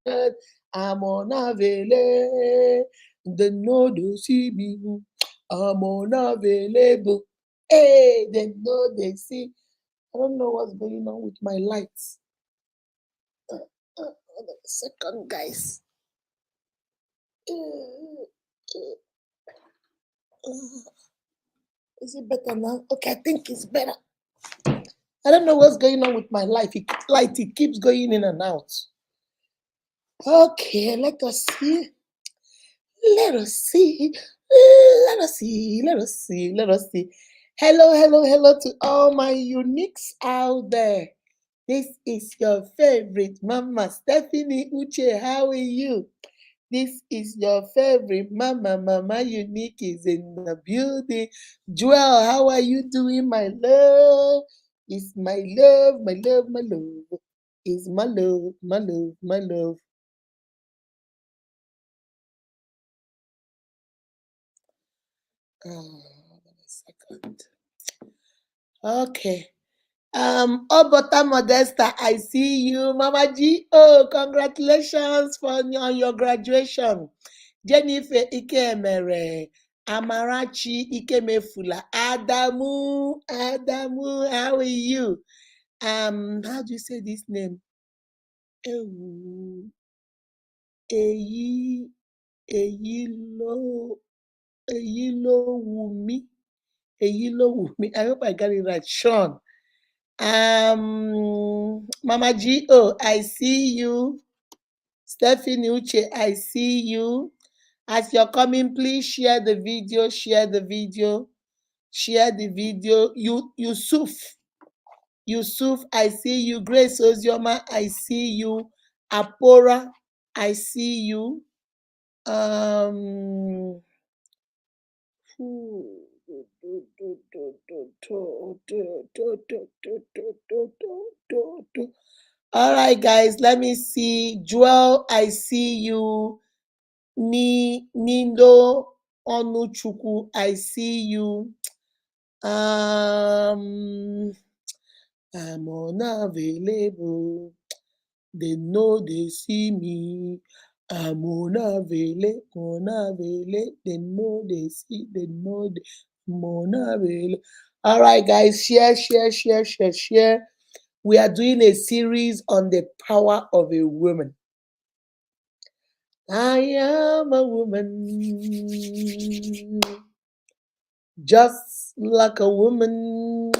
I'm unavailable. They know they see me. I'm unavailable. Hey, they know they see. I don't know what's going on with my lights. Hold on a second, guys. Uh, is it better now? Okay, I think it's better. I don't know what's going on with my light. It keeps going in and out. Okay, let us see. Let us see. Let us see. Let us see. Let us see. Hello, hello, hello to all my uniques out there. This is your favorite Mama Stephanie Uche. How are you? This is your favorite Mama Unique is in the building. Joel, how are you doing, my love? It's my love, my love, my love. It's my love, my love, my love. Hold on a second. Okay. Obota Modesta, I see you. Mama G, oh, congratulations on your graduation. Jennifer Ikemere, Amarachi Ikemefula, Adamu, how are you? How do you say this name? Ewu, Eyi, Eyilo, Eyilo Wumi. I hope I got it right. Sean. Mama G, oh, I see you. Stephanie Uche, I see you. As you're coming, please share the video, share the video, share the video. Yusuf, I see you. Grace Ozioma, I see you. Apora, I see you. All right, guys, let me see. Joel, I see you. Nindo Onuchuku, I see you. I'm unavailable. They know they see me. I'm unavailable. They know they see. I'm unavailable. All right, guys, share. We are doing a series on the power of a woman. I am a woman, just like a woman.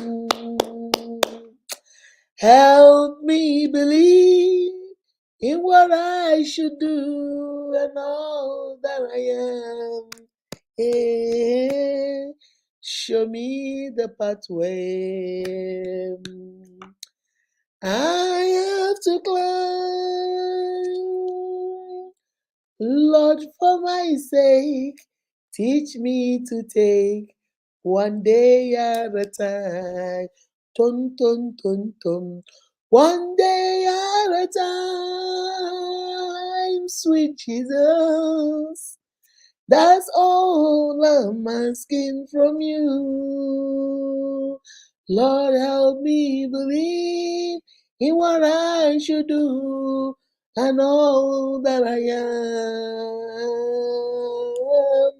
Help me believe in what I should do and all that I am. Show me the pathway. I have to climb, Lord, for my sake. Teach me to take one day at a time. Tum, tum, tum, tum. One day at a time, sweet Jesus. That's all I'm asking from you. Lord, help me believe in what I should do and all that I am.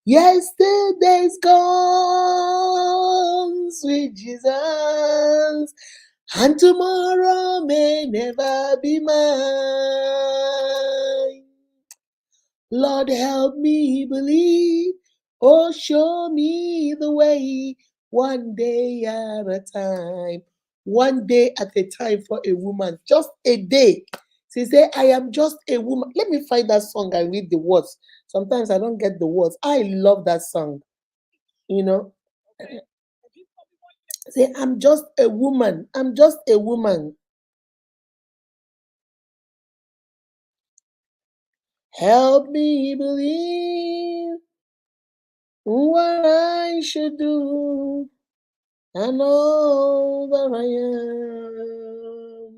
Yesterday's gone, sweet Jesus, and tomorrow may never be mine. Lord, help me believe. Oh, show me the way, one day at a time. One day at a time for a woman. Just a day. She said, I am just a woman. Let me find that song and read the words. Sometimes I don't get the words. I love that song. You know, say, I'm just a woman. I'm just a woman. Help me believe what I should do and all that I am.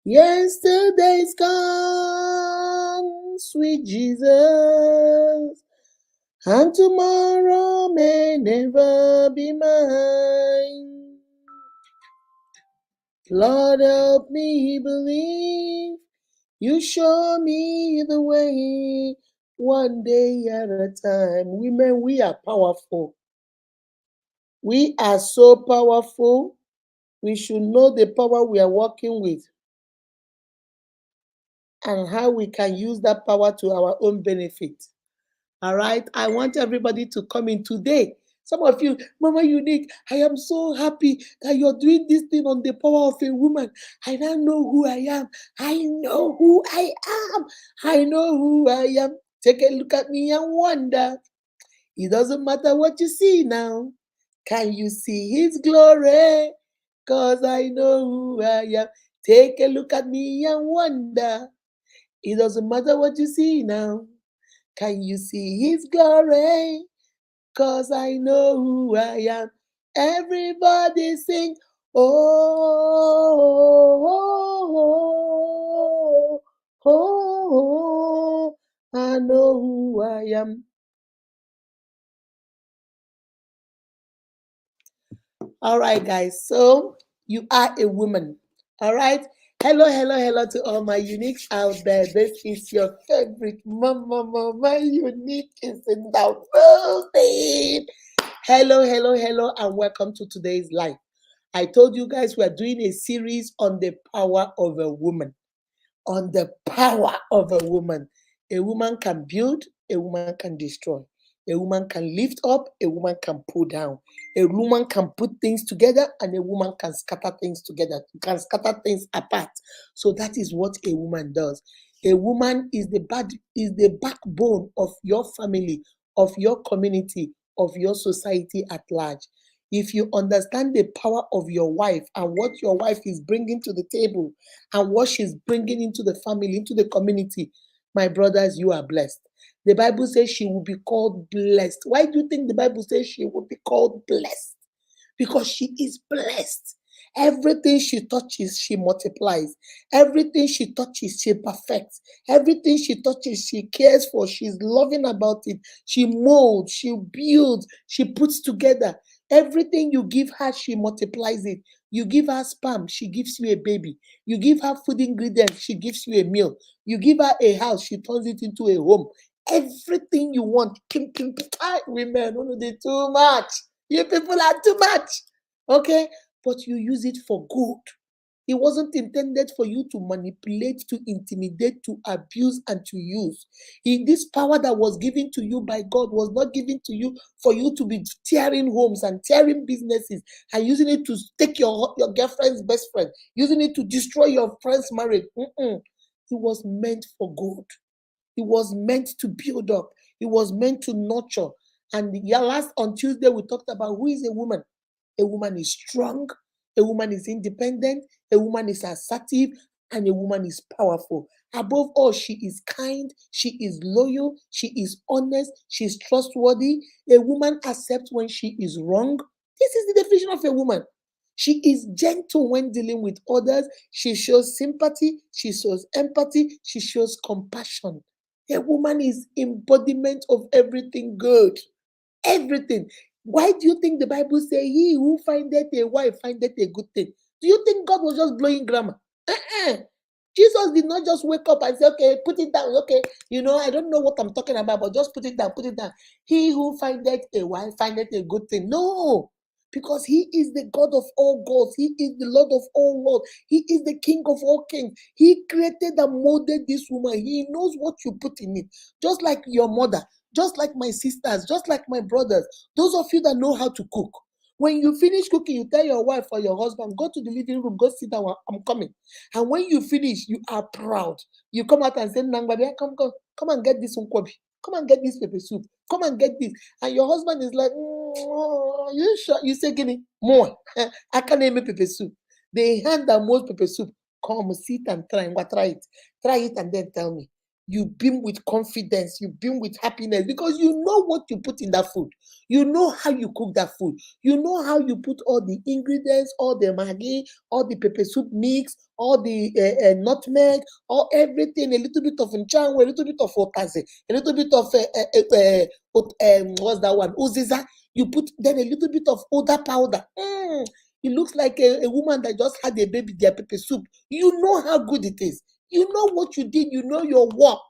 Yesterday's gone, sweet Jesus, and tomorrow may never be mine. Lord, help me believe You show me the way, one day at a time. Women, we are powerful. We are so powerful. We should know the power we are working with and how we can use that power to our own benefit. All right. I want everybody to come in today. Some of you, Mama Unique, I am so happy that you're doing this thing on the power of a woman. I now know who I am. I know who I am. I know who I am. Take a look at me and wonder. It doesn't matter what you see now. Can you see his glory? Because I know who I am. Take a look at me and wonder. It doesn't matter what you see now. Can you see his glory? Cause I know who I am. Everybody sing, oh, oh, oh, oh, I know who I am. All right, guys. So you are a woman. All right. Hello, hello, hello to all my uniques out there. This is your favorite Mama Unique is in the building. Hello, hello, hello, and welcome to today's live. I told you guys we are doing a series on the power of a woman. On the power of a woman. A woman can build, a woman can destroy. A woman can lift up, a woman can pull down. A woman can put things together, and a woman can scatter things together, can scatter things apart. So that is what a woman does. A woman is the backbone of your family, of your community, of your society at large. If you understand the power of your wife and what your wife is bringing to the table and what she's bringing into the family, into the community, my brothers, you are blessed. The Bible says she will be called blessed. Why do you think the Bible says she will be called blessed? Because she is blessed. Everything she touches, she multiplies. Everything she touches, she perfects. Everything she touches, she cares for. She's loving about it. She molds, she builds, she puts together. Everything you give her, she multiplies it. You give her sperm, she gives you a baby. You give her food ingredients, she gives you a meal. You give her a house, she turns it into a home. Everything you want. Women, they too much. You people are too much. Okay? But you use it for good. It wasn't intended for you to manipulate, to intimidate, to abuse, and to use. This power that was given to you by God was not given to you for you to be tearing homes and tearing businesses and using it to take your girlfriend's best friend, using it to destroy your friend's marriage. It was meant for good. It was meant to build up. It was meant to nurture. And last on Tuesday, we talked about who is a woman. A woman is strong, a woman is independent, a woman is assertive, and a woman is powerful. Above all, she is kind, she is loyal, she is honest, she is trustworthy. A woman accepts when she is wrong. This is the definition of a woman. She is gentle when dealing with others. She shows sympathy, she shows empathy, she shows compassion. A woman is embodiment of everything good. Everything. Why do you think the Bible say he who findeth a wife findeth a good thing? Do you think God was just blowing grammar? Uh-uh. Jesus did not just wake up and say, okay, put it down. Okay, I don't know what I'm talking about, but just put it down, put it down. He who findeth a wife findeth a good thing. No, because he is the God of all gods. He is the Lord of all lords. He is the King of all kings. He created and molded this woman. He knows what you put in it. Just like your mother, just like my sisters, just like my brothers, those of you that know how to cook. When you finish cooking, you tell your wife or your husband, go to the living room, go sit down, I'm coming. And when you finish, you are proud. You come out and say, Nangbabe, come and get this unkwobi. Come and get this pepper soup. Come and get this. And your husband is like, you sure? You say, Guinea, more. I can't name pepper soup. They hand that most pepper soup. Come, sit and try. Try it. Try it and then tell me. You beam with confidence, you beam with happiness because you know what you put in that food. You know how you cook that food. You know how you put all the ingredients, all the maggi, all the pepper soup mix, all the nutmeg, all everything, a little bit of nchanwe, a little bit of otaze, a little bit of what's that one? Uziza. You put then a little bit of oda powder. It looks like a woman that just had a baby, their pepper soup. You know how good it is. You know what you did, you know your work.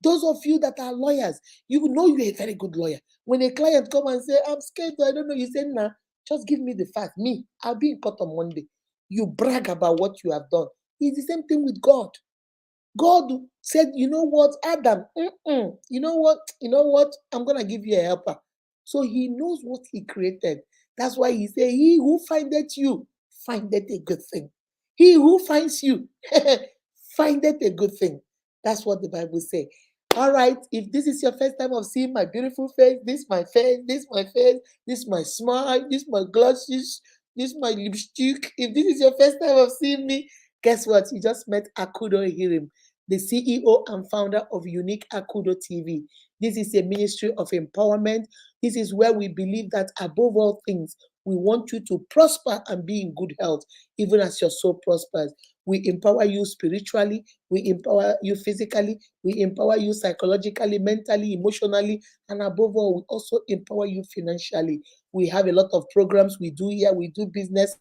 Those of you that are lawyers, you know you're a very good lawyer. When a client come and say, I'm scared, I don't know, you say, nah, just give me the fact. Me, I'll be in court on Monday. You brag about what you have done. It's the same thing with God. God said, you know what, Adam, you know what, I'm going to give you a helper. So he knows what he created. That's why he said, he who findeth you, findeth a good thing. He who finds you, findeth a good thing. That's what the Bible says. All right, if this is your first time of seeing my beautiful face, this my face, this my face, this my smile, this my glasses, this my lipstick. If this is your first time of seeing me, guess what? You just met Akudo Hirim, the CEO and founder of Unique Akudo TV. This is a ministry of empowerment. This is where we believe that above all things, we want you to prosper and be in good health, even as your soul prospers. We empower you spiritually, we empower you physically, we empower you psychologically, mentally, emotionally, and above all, we also empower you financially. We have a lot of programs we do here. We do business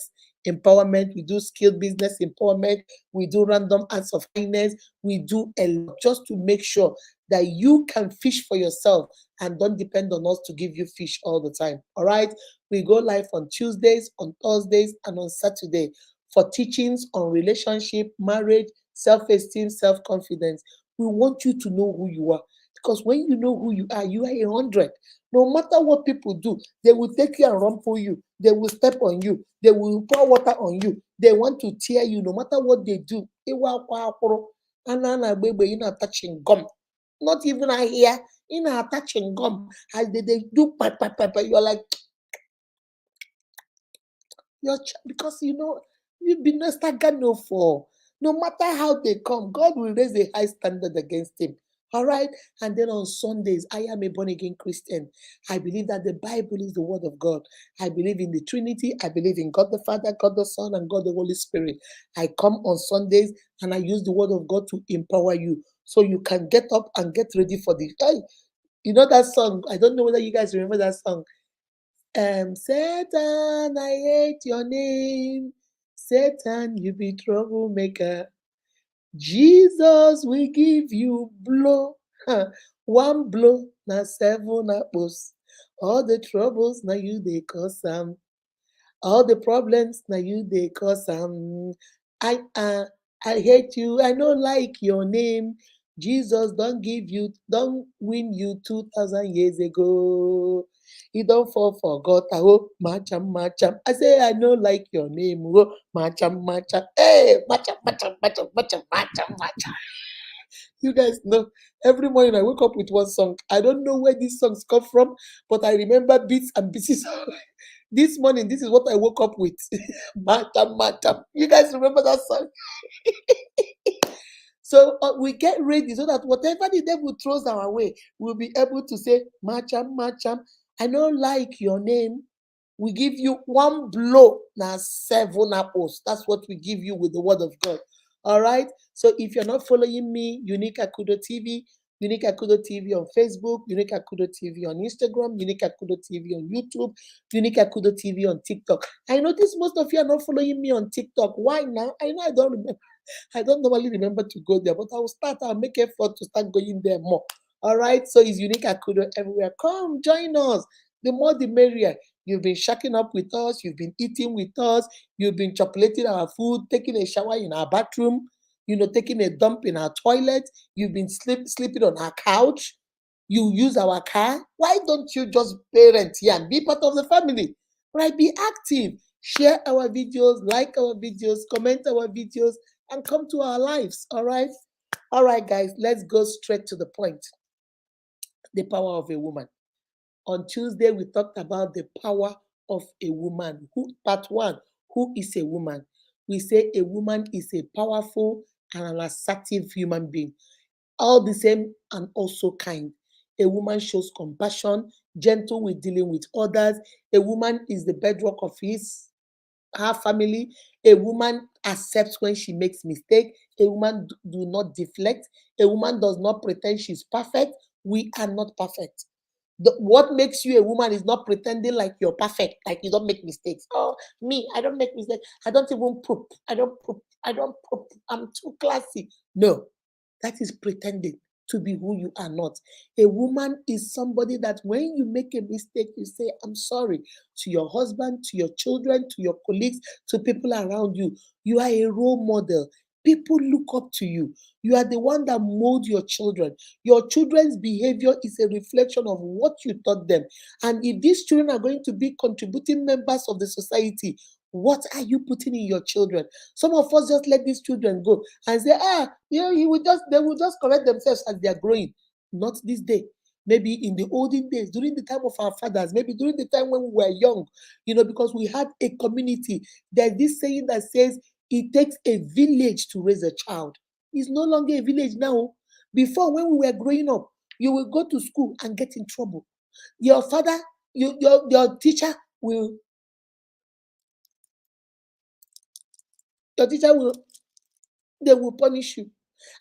empowerment, we do skill business empowerment, we do random acts of kindness, we do a lot just to make sure that you can fish for yourself and don't depend on us to give you fish all the time. All right. We go live on Tuesdays, on Thursdays, and on Saturday for teachings on relationship, marriage, self-esteem, self-confidence. We want you to know who you are. Because when you know who you are 100. No matter what people do, they will take you and rumple you. They will step on you. They will pour water on you. They want to tear you. No matter what they do, you're not touching gum. Not even I hear, you're not touching gum. As they do, you're like, because you've been a stagano for. No matter how they come, God will raise a high standard against him. All right. And then on Sundays, I am a born again Christian. I believe that the Bible is the word of God. I believe in the Trinity. I believe in God the Father, God the Son, and God the Holy Spirit. I come on Sundays and I use the word of God to empower you so you can get up and get ready for the. You know that song? I don't know whether you guys remember that song. Satan, I hate your name. Satan, you be troublemaker. Jesus will give you blow. One blow, na seven apples. All the troubles, now you they cause some. All the problems, now you they cause some. I hate you. I don't like your name. Jesus don't win you 2,000 years ago. He don't fall for God. Oh, macham, macham. I say I don't like your name. Oh, macham, macham. Hey, macham, macham, macham, macham, macham, macham. You guys know, every morning I wake up with one song. I don't know where these songs come from, but I remember bits and pieces. This morning, this is what I woke up with. Matam, matam. You guys remember that song? So we get ready so that whatever the devil throws our way, we'll be able to say, Macham, Macham, I don't like your name. We give you one blow, now seven apples. That's what we give you with the word of God. All right. So if you're not following me, Unique Akudo TV, Unique Akudo TV on Facebook, Unique Akudo TV on Instagram, Unique Akudo TV on YouTube, Unique Akudo TV on TikTok. I notice most of you are not following me on TikTok. Why now? I know I don't remember. I don't normally remember to go there, but I'll make effort to start going there more. All right. So it's Unique Akudo everywhere. Come join us. The more the merrier. You've been shacking up with us, you've been eating with us, you've been chocolating our food, taking a shower in our bathroom, taking a dump in our toilet, you've been sleeping on our couch, you use our car. Why don't you just parent here and be part of the family? Right? Be active. Share our videos, like our videos, comment our videos, and come to our lives. All right. All right, guys, let's go straight to the point. The power of a woman. On Tuesday, we talked about the power of a woman. Part one, who is a woman? We say a woman is a powerful and an assertive human being, all the same and also kind. A woman shows compassion, gentle with dealing with others. A woman is the bedrock of her family. A woman accepts when she makes mistake. A woman do not deflect. A woman does not pretend she's perfect. We are not perfect. What makes you a woman is not pretending like you're perfect, like you don't make mistakes. Oh, me, I don't make mistakes. I don't even poop. I don't poop. I don't poop. I'm too classy. No, that is pretending to be who you are not. A woman is somebody that when you make a mistake, you say, I'm sorry to your husband, to your children, to your colleagues, to people around you. You are a role model. People look up to you. You are the one that mold your children. Your children's behavior is a reflection of what you taught them. And if these children are going to be contributing members of the society, what are you putting in your children? Some of us just let these children go and say, they will just correct themselves as they are growing. Not this day. Maybe in the olden days, during the time of our fathers, maybe during the time when we were young, because we had a community. There's this saying that says it takes a village to raise a child. It's no longer a village now. Before, when we were growing up, you will go to school and get in trouble. Your father, your teacher will, your teacher will they will punish you.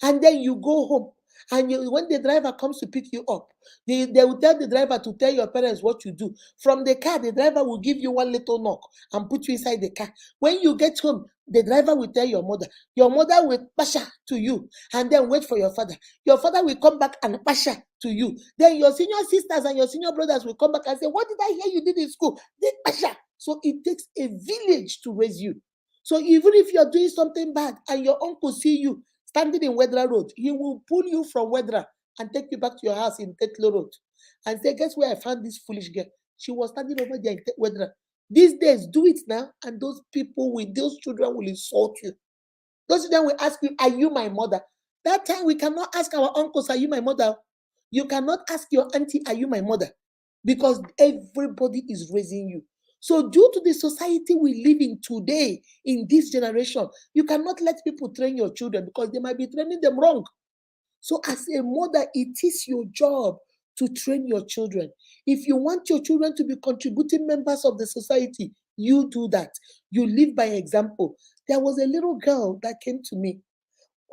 And then you go home. And when the driver comes to pick you up, they will tell the driver to tell your parents what you do. From the car, the driver will give you one little knock and put you inside the car. When you get home, the driver will tell your mother. Your mother will pasha to you and then wait for your father. Your father will come back and pasha to you. Then your senior sisters and your senior brothers will come back and say, what did I hear you did in school? They pasha. So it takes a village to raise you. So even if you're doing something bad and your uncle see you standing in Wedra Road, he will pull you from Wedra and take you back to your house in Tetlo Road and say, guess where I found this foolish girl? She was standing over there in Wedra. These days, do it now, and those children will insult you. Those children will ask you, are you my mother? That time we cannot ask our uncles, are you my mother? You cannot ask your auntie, are you my mother? Because everybody is raising you. So, due to the society we live in today, in this generation, you cannot let people train your children because they might be training them wrong. So, as a mother, it is your job to train your children. If you want your children to be contributing members of the society, you do that. You live by example. There was a little girl that came to me,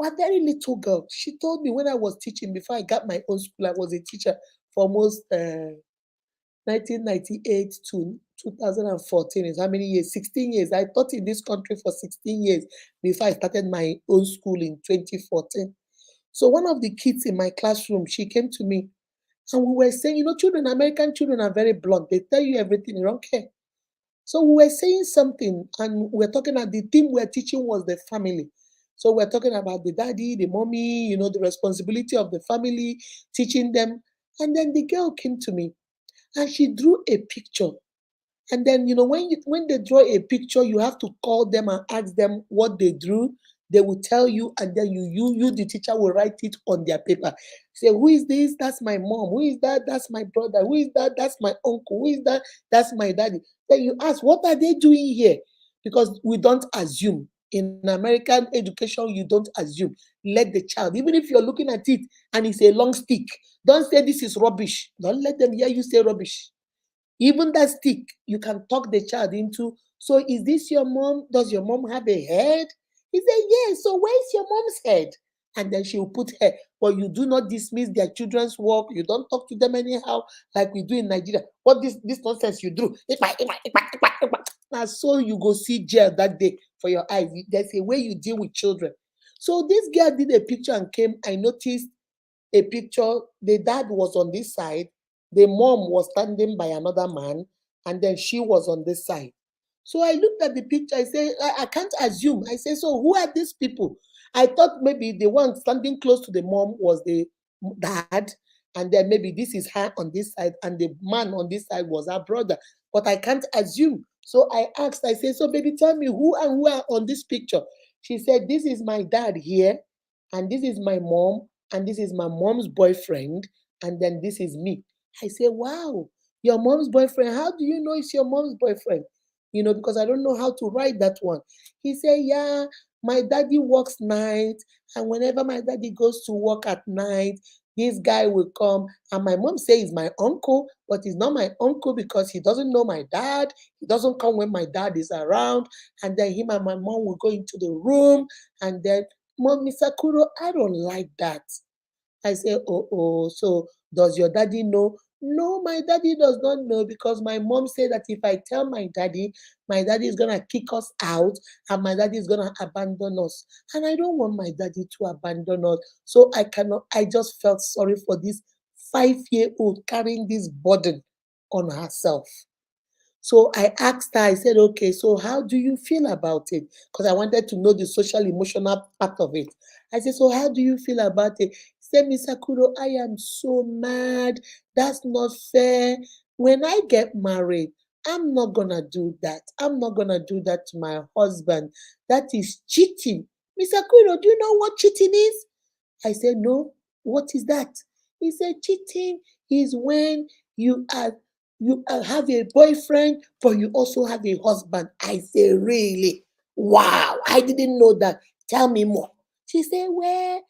a very little girl. She told me when I was teaching, before I got my own school, I was a teacher for almost 1998 to 2014 is how many years? 16 years. I taught in this country for 16 years before I started my own school in 2014. So one of the kids in my classroom, she came to me and we were saying, children, American children are very blunt. They tell you everything, you don't care. So we were saying something and we're talking about the theme we're teaching was the family. So we're talking about the daddy, the mommy, the responsibility of the family, teaching them. And then the girl came to me and she drew a picture. And then when they draw a picture, you have to call them and ask them what they drew. They will tell you, and then you the teacher will write it on their paper. Say, who is this? That's my mom. Who is that? That's my brother. Who is that? That's my uncle. Who is that? That's my daddy. Then you ask, what are they doing here? Because we don't assume. In American education, you don't assume. Let the child, even if you're looking at it and it's a long stick, don't say this is rubbish. Don't let them hear you say rubbish. Even that stick, you can talk the child into. So, is this your mom? Does your mom have a head? He said, yes. So, where's your mom's head? And then she will put her. But you do not dismiss their children's work. You don't talk to them anyhow, like we do in Nigeria. What this nonsense you do? Now, so you go see jail that day for your eyes. There's a way you deal with children. So this girl did a picture and came. I noticed a picture. The dad was on this side, the mom was standing by another man, and then she was on this side. So I looked at the picture. I say, I can't assume. I say, so who are these people? I thought maybe the one standing close to the mom was the dad, and then maybe this is her on this side, and the man on this side was her brother. But I can't assume. So I asked, I said, so baby, tell me who and who are on this picture. She said, this is my dad here, and this is my mom, and this is my mom's boyfriend, and then this is me. I say, wow, your mom's boyfriend. How do you know it's your mom's boyfriend? Because I don't know how to write that one. He said, yeah, my daddy works night, and whenever my daddy goes to work at night, this guy will come. And my mom says he's my uncle, but he's not my uncle because he doesn't know my dad. He doesn't come when my dad is around. And then him and my mom will go into the room, and then, Mommy Sakuro, I don't like that. I say, oh, so does your daddy know No, my daddy does not know because my mom said that if I tell my daddy is gonna kick us out and my daddy is gonna abandon us. And I don't want my daddy to abandon us. So I just felt sorry for this 5-year old carrying this burden on herself. So I asked her, I said, okay, so how do you feel about it? Because I wanted to know the social emotional part of it. I said, so how do you feel about it? She said, Miss Akuro, I am so mad. That's not fair. When I get married, I'm not gonna do that. I'm not gonna do that to my husband. That is cheating. Miss Akuro, do you know what cheating is? I said, no, what is that? He said, cheating is when you are have a boyfriend, but you also have a husband. I say, really? Wow, I didn't know that. Tell me more. She said, well,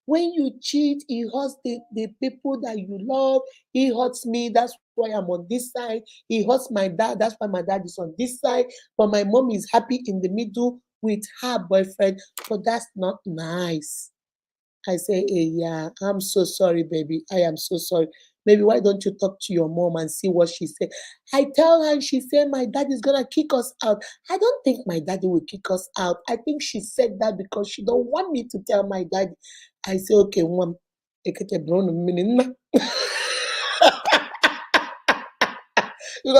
when you cheat, it hurts the people that you love. It hurts me. That's why I'm on this side. It hurts my dad. That's why my dad is on this side. But my mom is happy in the middle with her boyfriend. So that's not nice. I say, hey, yeah, I'm so sorry, baby. I am so sorry. Maybe why don't you talk to your mom and see what she said? I tell her, and she said, my dad is gonna kick us out. I don't think my daddy will kick us out. I think she said that because she don't want me to tell my daddy. I say, okay, mom. Because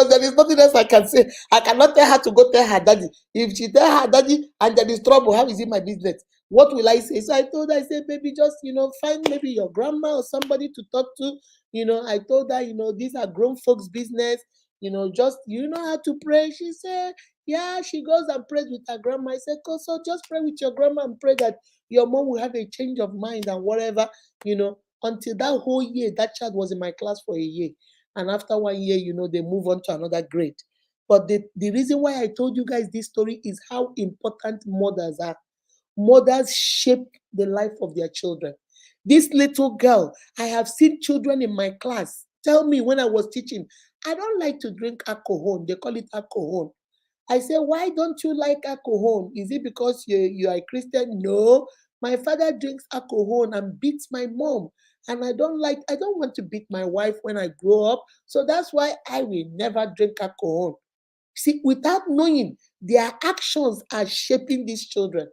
there is nothing else I can say. I cannot tell her to go tell her daddy. If she tell her daddy and there is trouble, how is it my business? What will I say? So I told her, I said, baby, just find maybe your grandma or somebody to talk to. I told her, these are grown folks' business. Just you know how to pray. She said, yeah, she goes and prays with her grandma. I said, "Go, so just pray with your grandma and pray that your mom will have a change of mind and whatever, until that whole year, that child was in my class for a year. And after 1 year, they move on to another grade. But the reason why I told you guys this story is how important mothers are. Mothers shape the life of their children. This little girl, I have seen children in my class tell me when I was teaching, I don't like to drink alcohol. They call it alcohol. I say, why don't you like alcohol? Is it because you are a Christian? No. My father drinks alcohol and beats my mom. And I don't want to beat my wife when I grow up. So that's why I will never drink alcohol. See, without knowing, their actions are shaping these children.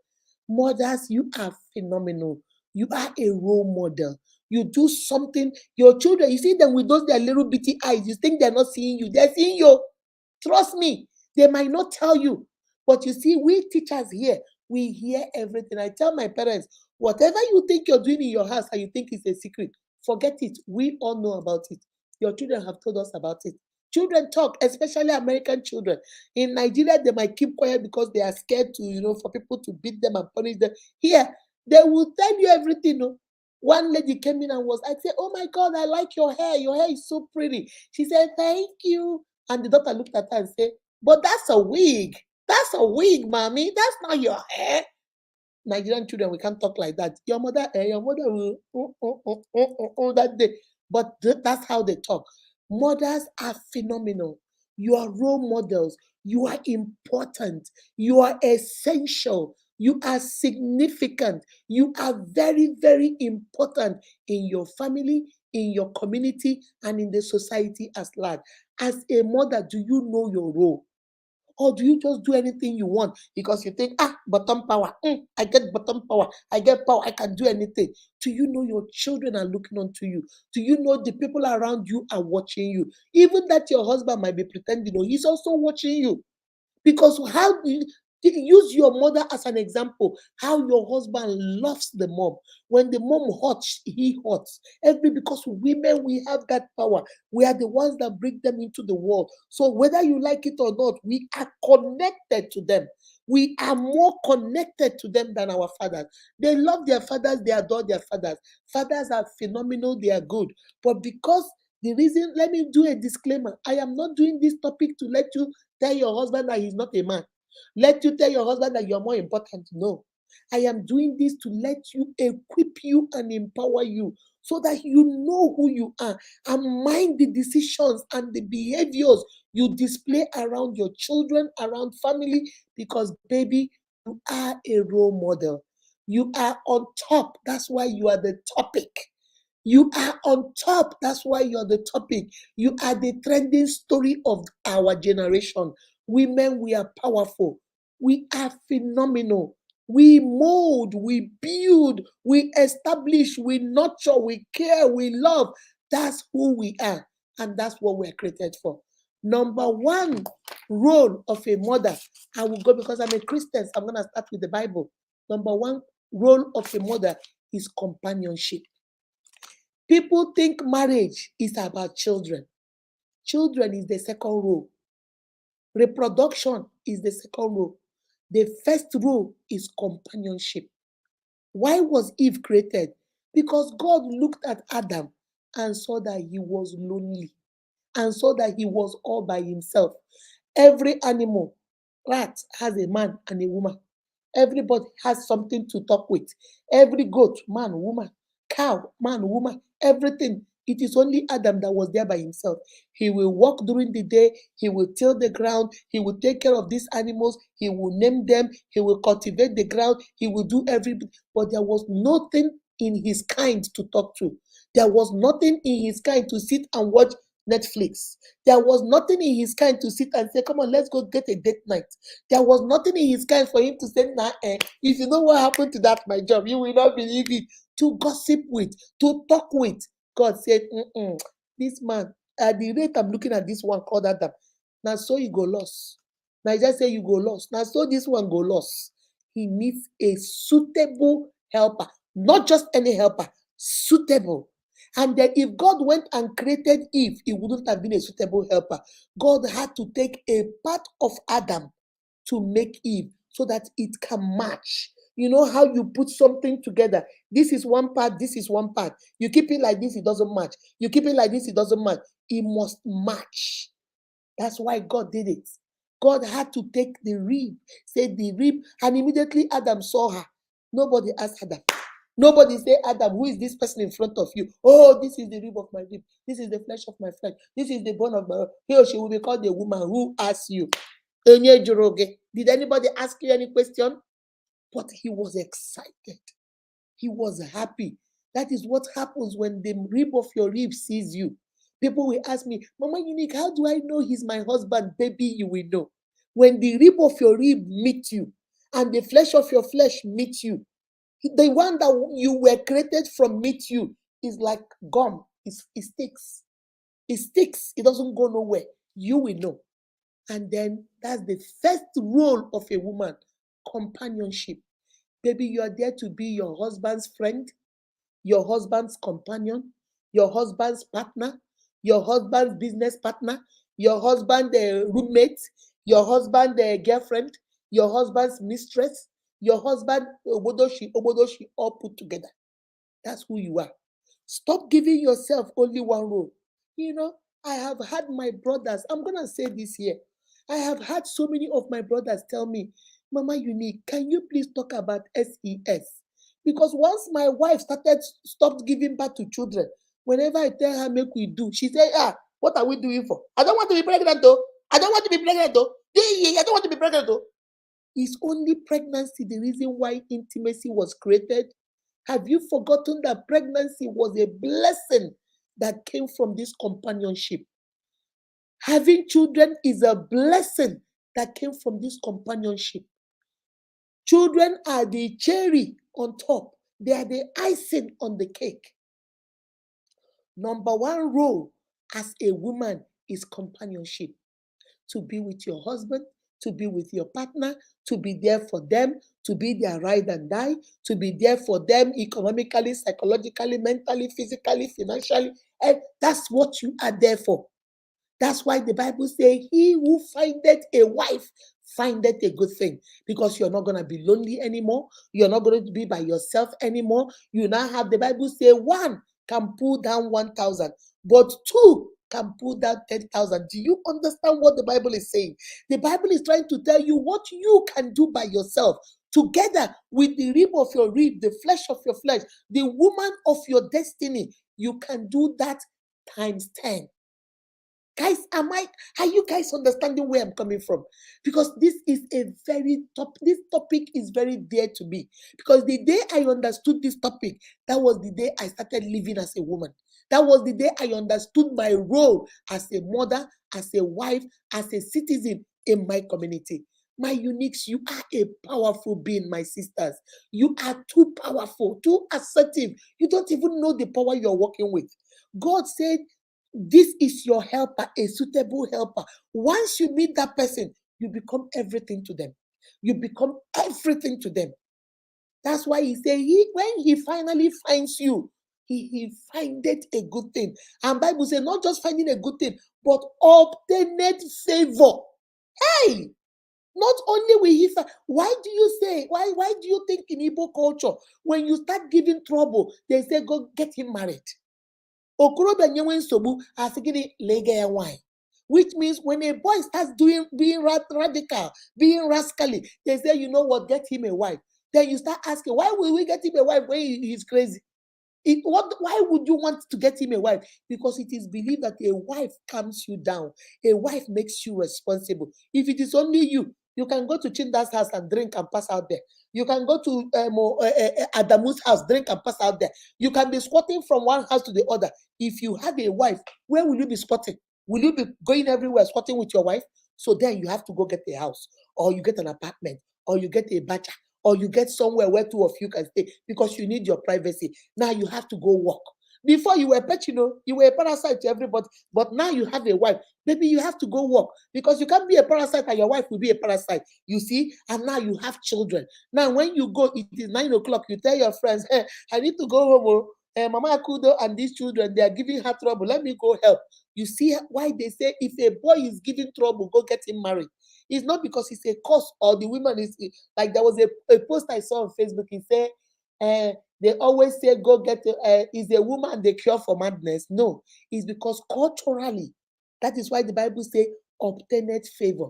Mothers, you are phenomenal. You are a role model. You do something, your children, you see them with those their little bitty eyes. You think they're not seeing you. They're seeing you. Trust me, they might not tell you. But you see, we teachers here, we hear everything. I tell my parents, whatever you think you're doing in your house and you think is a secret, forget it. We all know about it. Your children have told us about it. Children talk, especially American children. In Nigeria, they might keep quiet because they are scared to, for people to beat them and punish them. Here, they will tell you everything. No? One lady came in and I said, oh my God, I like your hair. Your hair is so pretty. She said, thank you. And the doctor looked at her and said, but that's a wig. That's a wig, mommy. That's not your hair. Nigerian children, we can't talk like that. Your mother will that day. But that's how they talk. Mothers are phenomenal. You are role models. You are important. You are essential. You are significant. You are very, very important in your family, in your community, and in the society as large. As a mother, do you know your role? Or do you just do anything you want because you think, bottom power, I get bottom power, I get power, I can do anything? Do you know your children are looking onto you? Do you know the people around you are watching you? Even that your husband might be pretending, he's also watching you. Because how do you use your mother as an example? How your husband loves the mom. When the mom hurts, he hurts. Because women, we have that power. We are the ones that bring them into the world. So whether you like it or not, we are connected to them. We are more connected to them than our fathers. They love their fathers, they adore their fathers. Fathers are phenomenal, they are good. But because the reason, let me do a disclaimer. I am not doing this topic to let you tell your husband that he's not a man. Let you tell your husband that you're more important. No. I am doing this to let you equip you and empower you so that you know who you are and mind the decisions and the behaviors you display around your children, around family, because, baby, you are a role model. You are on top. That's why you are the topic. You are on top. That's why you're the topic. You are the trending story of our generation. Women, we are powerful. We are phenomenal. We mold, we build, we establish, we nurture, we care, we love. That's who we are. And that's what we're created for. Number one role of a mother. I will go because I'm a Christian. So I'm going to start with the Bible. Number one role of a mother is companionship. People think marriage is about children. Children is the second role. Reproduction is the second role. The first role is companionship. Why was Eve created? Because God looked at Adam and saw that he was lonely and saw that he was all by himself. Every animal, rat has a man and a woman. Everybody has something to talk with. Every goat, man, woman, cow, man, woman, everything. It is only Adam that was there by himself. He will walk during the day, he will till the ground, he will take care of these animals, he will name them, he will cultivate the ground, he will do everything. But there was nothing in his kind to talk to. There was nothing in his kind to sit and watch Netflix. There was nothing in his kind to sit and say, come on, let's go get a date night. There was nothing in his kind for him to say, nah, if you know what happened to that, my job, you will not believe it. To gossip with, to talk with. God said, this man, at the rate I'm looking at this one called Adam, now so you go lost. Now I just say you go lost. Now so this one go lost. He needs a suitable helper, not just any helper, suitable. And then if God went and created Eve, it wouldn't have been a suitable helper. God had to take a part of Adam to make Eve so that it can match. You know how you put something together. This is one part, this is one part. You keep it like this, it doesn't match. You keep it like this, it doesn't match. It must match. That's why God did it. God had to take the rib, say the rib, and immediately Adam saw her. Nobody asked Adam. Nobody say, Adam, who is this person in front of you? Oh, this is the rib of my rib. This is the flesh of my flesh. This is the bone of my bone. He or she will be called the woman who asked you. Did anybody ask you any question? But he was excited. He was happy. That is what happens when the rib of your rib sees you. People will ask me, Mama Unique, how do I know he's my husband? Baby, you will know. When the rib of your rib meets you and the flesh of your flesh meets you, the one that you were created from meet you is like gum. It sticks. It sticks. It doesn't go nowhere. You will know. And then that's the first role of a woman, companionship. Baby, you are there to be your husband's friend, your husband's companion, your husband's partner, your husband's business partner, your husband's roommate, your husband's girlfriend, your husband's mistress, your husband, obodoshi, all put together. That's who you are. Stop giving yourself only one role. You know, I have had my brothers, I'm going to say this here. I have had so many of my brothers tell me, Mama Unique, can you please talk about SES? Because once my wife stopped giving birth to children, whenever I tell her, make we do, she said, what are we doing for? I don't want to be pregnant though. I don't want to be pregnant though. I don't want to be pregnant though. Is only pregnancy the reason why intimacy was created? Have you forgotten that pregnancy was a blessing that came from this companionship? Having children is a blessing that came from this companionship. Children are the cherry on top. They are the icing on the cake. Number one role as a woman is companionship. To be with your husband, to be with your partner, to be there for them, to be their ride and die, to be there for them economically, psychologically, mentally, physically, financially. And that's what you are there for. That's why the Bible says, he who findeth a wife findeth a good thing, because you're not going to be lonely anymore. You're not going to be by yourself anymore. You now have, the Bible say, one can pull down 1,000, but two can pull down 10,000. Do you understand what the Bible is saying? The Bible is trying to tell you what you can do by yourself, together with the rib of your rib, the flesh of your flesh, the woman of your destiny. You can do that times 10. Guys, are you guys understanding where I'm coming from? Because this is this topic is very dear to me. Because the day I understood this topic, that was the day I started living as a woman. That was the day I understood my role as a mother, as a wife, as a citizen in my community. My uniques, you are a powerful being, my sisters. You are too powerful, too assertive. You don't even know the power you're working with. God said, this is your helper, a suitable helper. Once you meet that person, you become everything to them. You become everything to them. That's why he said, when he finally finds you, he findeth a good thing. And Bible says, not just finding a good thing, but obtained favor. Hey, not only will he find, why do you think in Igbo culture, when you start giving trouble, they say, go get him married? Okorobịa nyewe nsogbu asị gịnị lega ya nwanyị, which means when a boy starts being radical, being rascally, they say, you know what, get him a wife. Then you start asking, why will we get him a wife when he's crazy? Why would you want to get him a wife? Because it is believed that a wife calms you down. A wife makes you responsible. If it is only you, you can go to Chinda's house and drink and pass out there. You can go to Adamu's house, drink and pass out there. You can be squatting from one house to the other. If you have a wife, where will you be squatting? Will you be going everywhere squatting with your wife? So then you have to go get a house, or you get an apartment, or you get a bacha, or you get somewhere where two of you can stay because you need your privacy. Now you have to go work. Before you were pet, you were a parasite to everybody, but now you have a wife. Maybe you have to go work because you can't be a parasite and your wife will be a parasite. You see, and now you have children. Now, when you go, it is 9 o'clock. You tell your friends, hey, I need to go home. Mama Akudo and these children, they are giving her trouble. Let me go help. You see why they say if a boy is giving trouble, go get him married. It's not because it's a cause or the woman is like, there was a post I saw on Facebook. He said, they always say go get is a woman the cure for madness. No, it's because culturally, that is why the Bible says obtained favor.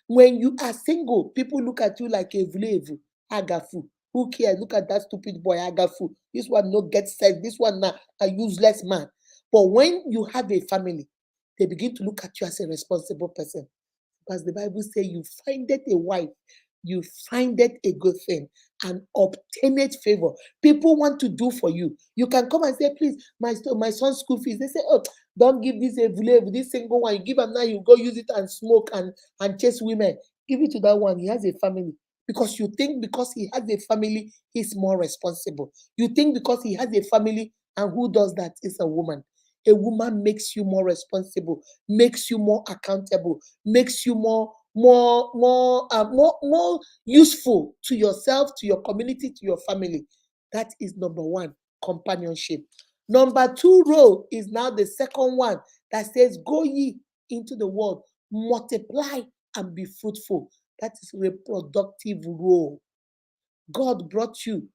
When you are single, people look at you like a vlevu, agafu. Who cares? Look at that stupid boy, agafu. This one no get sex. This one now a useless man. But when you have a family, they begin to look at you as a responsible person. Because the Bible says you find it a wife, you find it a good thing, and obtain it favor. People want to do for you. You can come and say, please, my son's school fees. They say, oh, don't give this this single one. You give him now, you go use it and smoke and chase women. Give it to that one. He has a family. Because you think because he has a family, he's more responsible. You think because he has a family, and who does that is a woman. A woman makes you more responsible, makes you more accountable, makes you more useful to yourself, to your community, to your family. That is number one, companionship. Number two role is now the second one that says, go ye into the world, multiply and be fruitful. That is reproductive role. God brought you.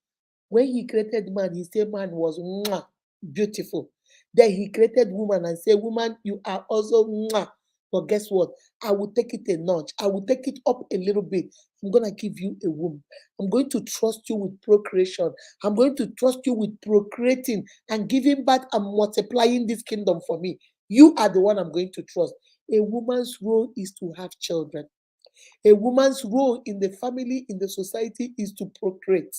When he created man, he said man was mwah, beautiful. Then he created woman and said, woman, you are also mwah. But guess what? I will take it a notch. I will take it up a little bit. I'm going to give you a womb. I'm going to trust you with procreation. I'm going to trust you with procreating and giving birth and multiplying this kingdom for me. You are the one I'm going to trust. A woman's role is to have children. A woman's role in the family, in the society, is to procreate.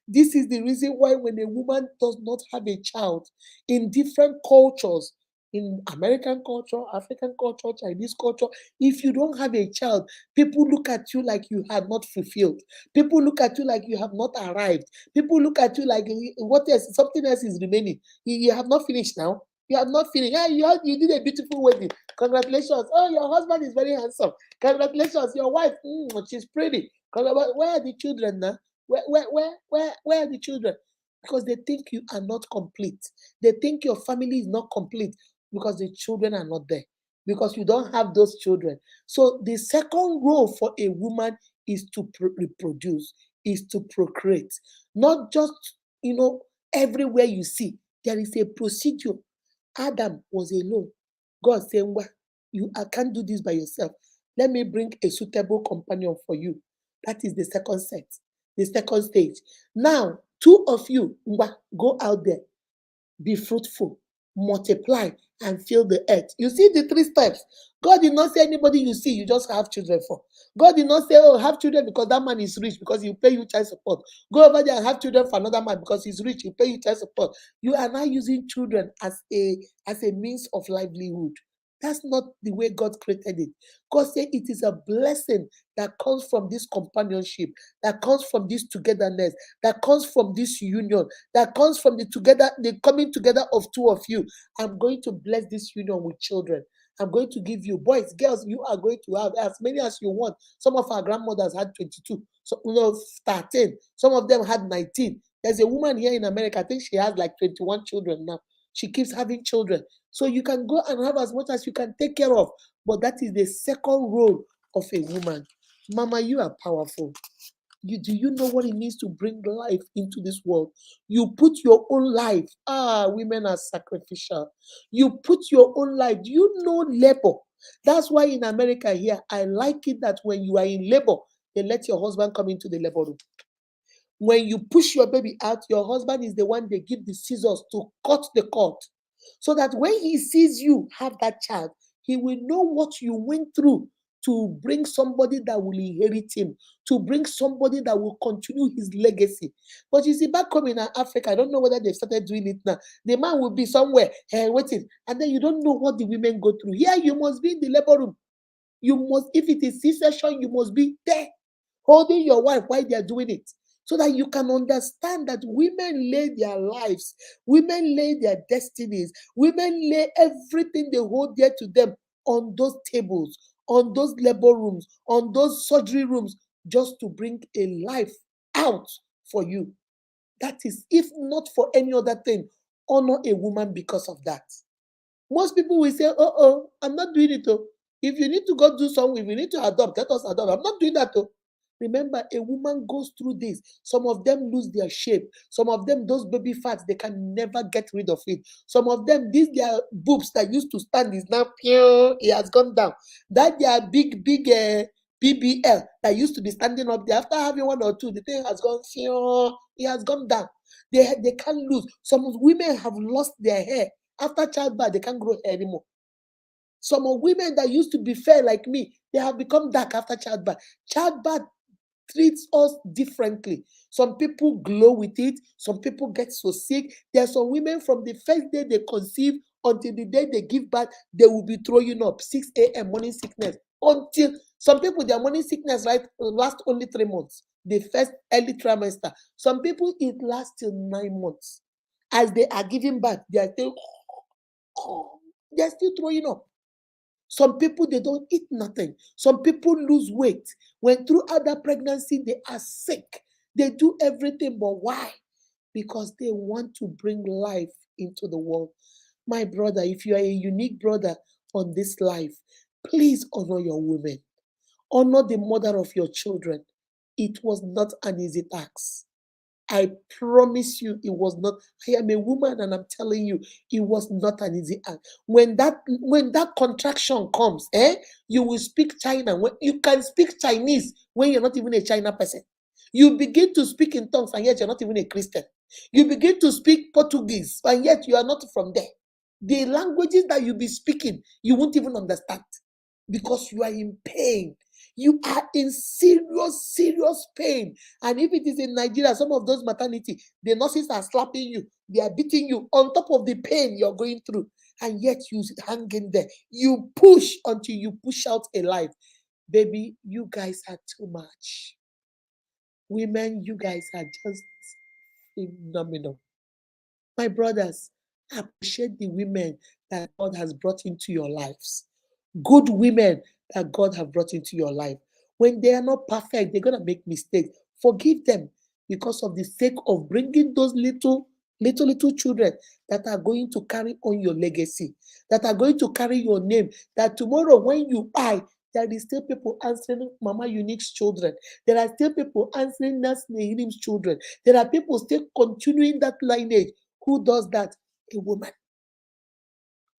This is the reason why when a woman does not have a child in different cultures, in American culture, African culture, Chinese culture, if you don't have a child, people look at you like you have not fulfilled. People look at you like you have not arrived. People look at you like what else? Something else is remaining. You have not finished now. You have not finished. Yeah, you did a beautiful wedding. Congratulations. Oh, your husband is very handsome. Congratulations, your wife. She's pretty. Where are the children now? Where are the children? Because they think you are not complete. They think your family is not complete because the children are not there. Because you don't have those children. So the second role for a woman is to reproduce, is to procreate. Not just, everywhere you see, there is a procedure. Adam was alone. God said, well, you can't do this by yourself. Let me bring a suitable companion for you. That is the second set, the second stage. Now, two of you, go out there, be fruitful, multiply, and fill the earth. You see the 3 steps. God did not say anybody you see, you just have children for. God did not say, oh, have children because that man is rich, because he'll pay you child support. Go over there and have children for another man because he's rich, he'll pay you child support. You are now using children as a means of livelihood. That's not the way God created it. God said it is a blessing that comes from this companionship, that comes from this togetherness, that comes from this union, that comes from the coming together of two of you. I'm going to bless this union with children. I'm going to give you boys, girls, you are going to have as many as you want. Some of our grandmothers had 22, so 13. Some of them had 19. There's a woman here in America, I think she has like 21 children now. She keeps having children. So you can go and have as much as you can take care of. But that is the second role of a woman. Mama, you are powerful. Do you know what it means to bring life into this world? You put your own life. Women are sacrificial. You put your own life. Do you know labor? That's why in America here, I like it that when you are in labor, they let your husband come into the labor room. When you push your baby out, your husband is the one they give the scissors to cut the cord. So that when he sees you have that child, he will know what you went through to bring somebody that will inherit him, to bring somebody that will continue his legacy. But you see, back home in Africa, I don't know whether they've started doing it now. The man will be somewhere waiting, and then you don't know what the women go through. Here, you must be in the labor room. You must, if it is C-section, you must be there, holding your wife while they are doing it. So that you can understand that women lay their lives, women lay their destinies, women lay everything they hold dear to them on those tables, on those labor rooms, on those surgery rooms, just to bring a life out for you. That is, if not for any other thing, honor a woman because of that. Most people will say, oh, I'm not doing it. Oh. If you need to go do something, if you need to adopt, let us adopt. I'm not doing that. Oh. Remember, a woman goes through this. Some of them lose their shape. Some of them, those baby fats, they can never get rid of it. Some of them, these their boobs that used to stand is now pure, it has gone down. That their big BBL that used to be standing up there, after having one or two, the thing has gone pure, it has gone down. They can't lose. Some women have lost their hair. After childbirth, they can't grow hair anymore. Some of women that used to be fair like me, they have become dark after childbirth. Childbirth treats us differently. Some people glow with it. Some people get so sick. There are some women from the first day they conceive until the day they give birth, they will be throwing up 6 a.m. morning sickness. Until some people, their morning sickness lasts only 3 months. The first early trimester. Some people, it lasts till 9 months. As they are giving birth, they're still throwing up. Some people, they don't eat nothing. Some people lose weight. When throughout that pregnancy, they are sick. They do everything, but why? Because they want to bring life into the world. My brother, if you are a unique brother on this life, please honor your women. Honor the mother of your children. It was not an easy task. I promise you, it was not. I am a woman, and I'm telling you, it was not an easy act. When that contraction comes, you will speak China. When you can speak Chinese when you're not even a China person. You begin to speak in tongues, and yet you're not even a Christian. You begin to speak Portuguese, and yet you are not from there. The languages that you be speaking, you won't even understand because you are in pain. You are in serious, serious pain. And if it is in Nigeria, some of those maternity, the nurses are slapping you, they are beating you on top of the pain you're going through. And yet you hang in there. You push until you push out a life. Baby, you guys are too much. Women, you guys are just phenomenal. My brothers, appreciate the women that God has brought into your lives. Good women that God have brought into your life. When they are not perfect, they're going to make mistakes. Forgive them because of the sake of bringing those little children that are going to carry on your legacy, that are going to carry your name, that tomorrow when you die, there is still people answering Mama Unique's children. There are still people answering Nas Nehim's children. There are people still continuing that lineage. Who does that? A woman.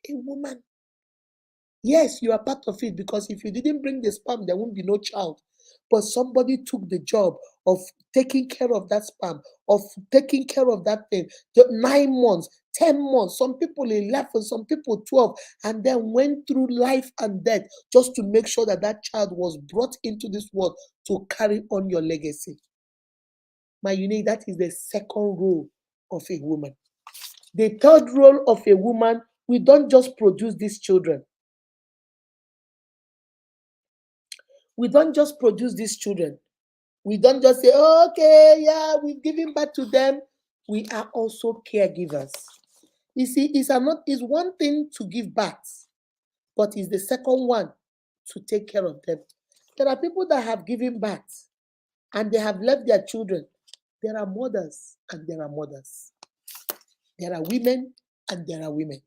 A woman. Yes, you are part of it because if you didn't bring the sperm, there won't be no child. but somebody took the job of taking care of that sperm, of taking care of that thing, the 9 months, 10 months, some people 11, some people 12, and then went through life and death just to make sure that that child was brought into this world to carry on your legacy. My unique, that is the second role of a woman. The third role of a woman, we don't just produce these children. We don't just produce these children. We don't just say, oh, okay, yeah, we've given birth to them. We are also caregivers. You see, it's one thing to give birth, but it's the second one to take care of them. There are people that have given birth and they have left their children. There are mothers and there are mothers. There are women and there are women.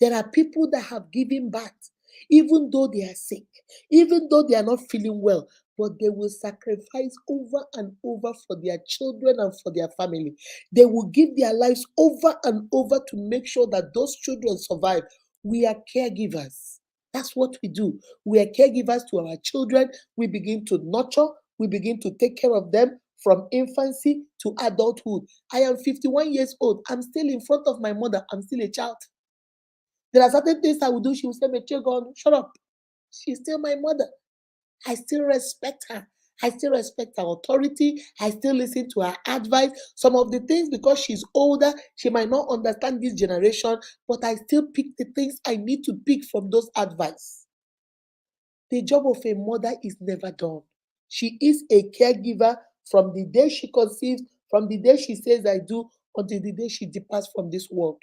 There are people that have given birth, even though they are sick, even though they are not feeling well, but they will sacrifice over and over for their children and for their family. They will give their lives over and over to make sure that those children survive. We are caregivers. That's what we do. We are caregivers to our children. We begin to nurture, we begin to take care of them from infancy to adulthood. I am 51 years old. I'm still in front of my mother. I'm still a child. There are certain things I will do. She will say, God, shut up. She's still my mother. I still respect her. I still respect her authority. I still listen to her advice. Some of the things, because she's older, she might not understand this generation, but I still pick the things I need to pick from those advice. The job of a mother is never done. She is a caregiver from the day she conceives, from the day she says I do, until the day she departs from this world.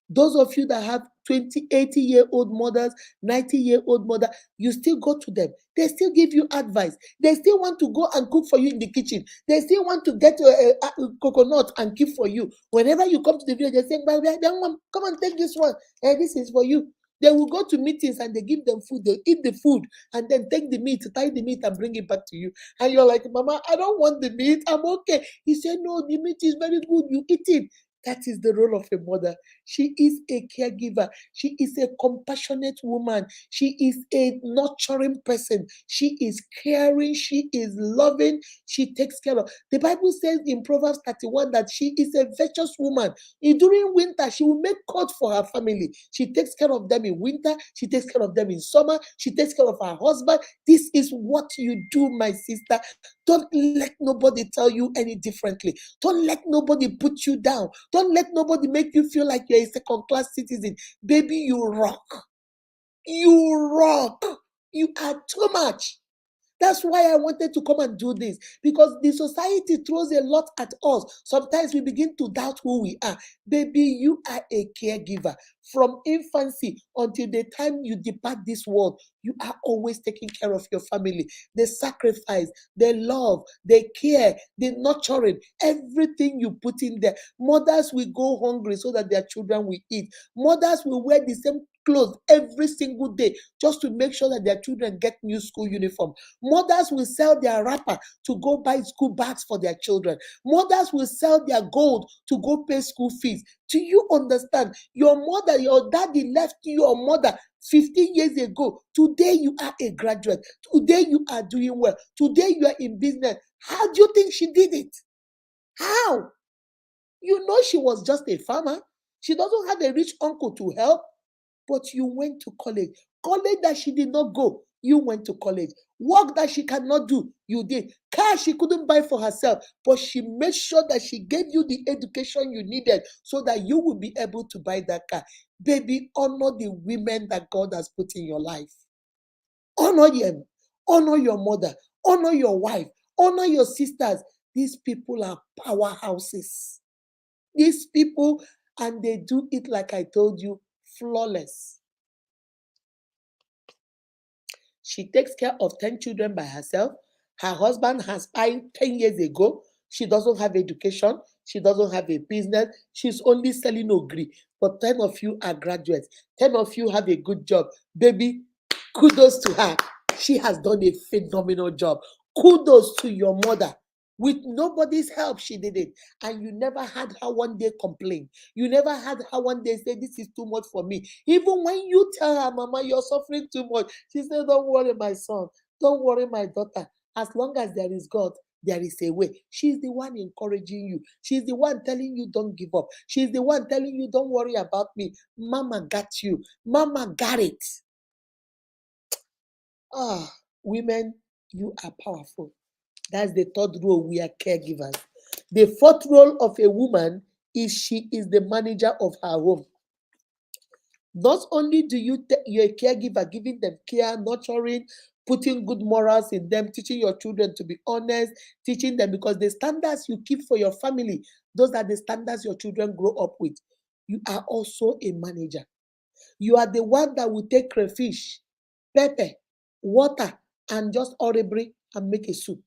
Those of you that have 20, 80-year-old mothers, 90-year-old mother, you still go to them. They still give you advice. They still want to go and cook for you in the kitchen. They still want to get a coconut and keep for you. Whenever you come to the village, they say, come and take this one. This is for you. They will go to meetings and they give them food. They eat the food and then take the meat, tie the meat and bring it back to you. And you're like, Mama, I don't want the meat. I'm okay. He said, no, the meat is very good. You eat it. That is the role of a mother. She is a caregiver. She is a compassionate woman. She is a nurturing person. She is caring. She is loving. She takes care of. The Bible says in Proverbs 31 that she is a virtuous woman. During winter, she will make coat for her family. She takes care of them in winter. She takes care of them in summer. She takes care of her husband. This is what you do, my sister. Don't let nobody tell you any differently. Don't let nobody put you down. Don't let nobody make you feel like you're a second-class citizen. Baby, you rock. You rock. You are too much. That's why I wanted to come and do this, because the society throws a lot at us. Sometimes we begin to doubt who we are. Baby, you are a caregiver. From infancy until the time you depart this world, you are always taking care of your family. The sacrifice, the love, the care, the nurturing, everything you put in there. Mothers will go hungry so that their children will eat. Mothers will wear the same clothes every single day just to make sure that their children get new school uniform. Mothers will sell their wrapper to go buy school bags for their children. Mothers will sell their gold to go pay school fees. Do you understand? Your mother, your daddy left your mother 15 years ago. Today you are a graduate. Today you are doing well. Today you are in business. How do you think she did it? How? You know she was just a farmer. She doesn't have a rich uncle to help. But you went to college. College that she did not go, you went to college. Work that she cannot do, you did. Car she couldn't buy for herself, but she made sure that she gave you the education you needed so that you will be able to buy that car. Baby, honor the women that God has put in your life. Honor them. Honor your mother. Honor your wife. Honor your sisters. These people are powerhouses. These people, and they do it like I told you, flawless. She takes care of 10 children by herself. Her husband has died 10 years ago. She doesn't have education. She doesn't have a business. She's only selling ogri. But 10 of you are graduates. 10 of you have a good job. Baby, kudos to her. She has done a phenomenal job. Kudos to your mother. With nobody's help, she did it. And you never had her one day complain. You never had her one day say, this is too much for me. Even when you tell her, Mama, you're suffering too much, she said, don't worry, my son. Don't worry, my daughter. As long as there is God, there is a way. She's the one encouraging you. She's the one telling you don't give up. She's the one telling you don't worry about me. Mama got you. Mama got it. Ah, women, you are powerful. That's the third role. We are caregivers. The fourth role of a woman is she is the manager of her home. Not only do you're a caregiver, giving them care, nurturing, putting good morals in them, teaching your children to be honest, teaching them because the standards you keep for your family, those are the standards your children grow up with. You are also a manager. You are the one that will take crayfish, pepper, water, and just horribly and make a soup.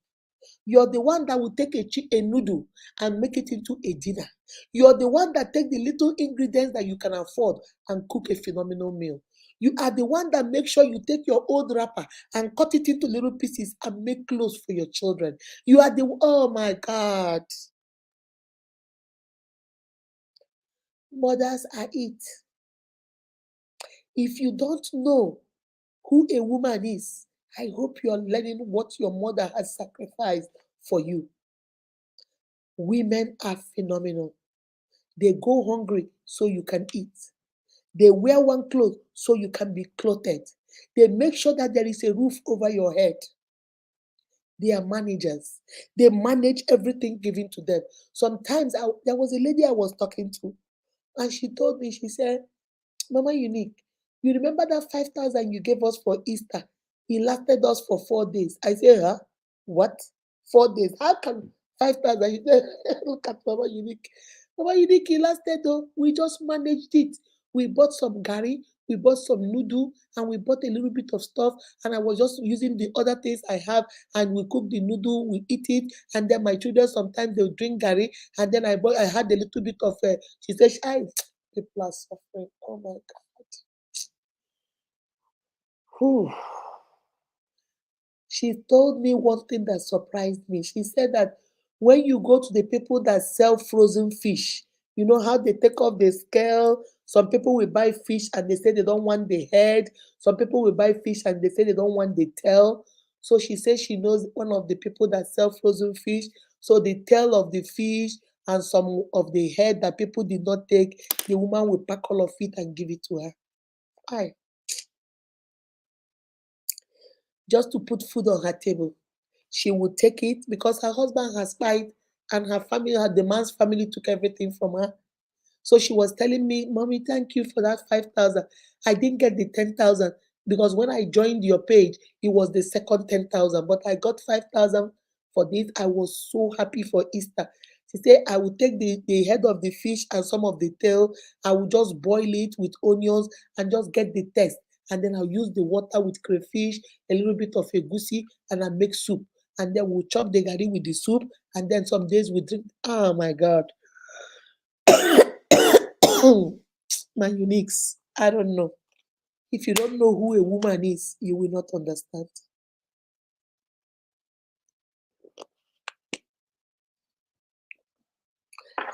You're the one that will take a noodle and make it into a dinner. You're the one that take the little ingredients that you can afford and cook a phenomenal meal. You are the one that makes sure you take your old wrapper and cut it into little pieces and make clothes for your children. You are the, oh my God. Mothers are it. If you don't know who a woman is, I hope you're learning what your mother has sacrificed for you. Women are phenomenal. They go hungry so you can eat. They wear one cloth so you can be clothed. They make sure that there is a roof over your head. They are managers. They manage everything given to them. Sometimes there was a lady I was talking to, and she told me, she said, Mama Unique, you remember that 5,000 you gave us for Easter? It lasted us for 4 days. I say, huh? What? 4 days? How can 5,000? You say, look at Mama Unique. Mama Unique, it lasted though. We just managed it. We bought some gari, we bought some noodle, and we bought a little bit of stuff. And I was just using the other things I have, and we cook the noodle, we eat it, and then my children sometimes they'll drink gari, and then I had a little bit of. She said, I people are suffering. Oh my God. Whew. She told me one thing that surprised me. She said that when you go to the people that sell frozen fish, you know how they take off the scale. Some people will buy fish and they say they don't want the head. Some people will buy fish and they say they don't want the tail. So she says she knows one of the people that sell frozen fish. So the tail of the fish and some of the head that people did not take, the woman will pack all of it and give it to her. Aye. Just to put food on her table. She would take it because her husband has died and her family, the man's family took everything from her. So she was telling me, Mommy, thank you for that 5,000. I didn't get the 10,000 because when I joined your page, it was the second 10,000, but I got 5,000 for this. I was so happy for Easter. She said, I will take the head of the fish and some of the tail. I will just boil it with onions and just get the taste. And then I'll use the water with crayfish, a little bit of egusi, and I make soup. And then we'll chop the gari with the soup. And then some days we drink. Oh my God. My uniques. I don't know. If you don't know who a woman is, you will not understand.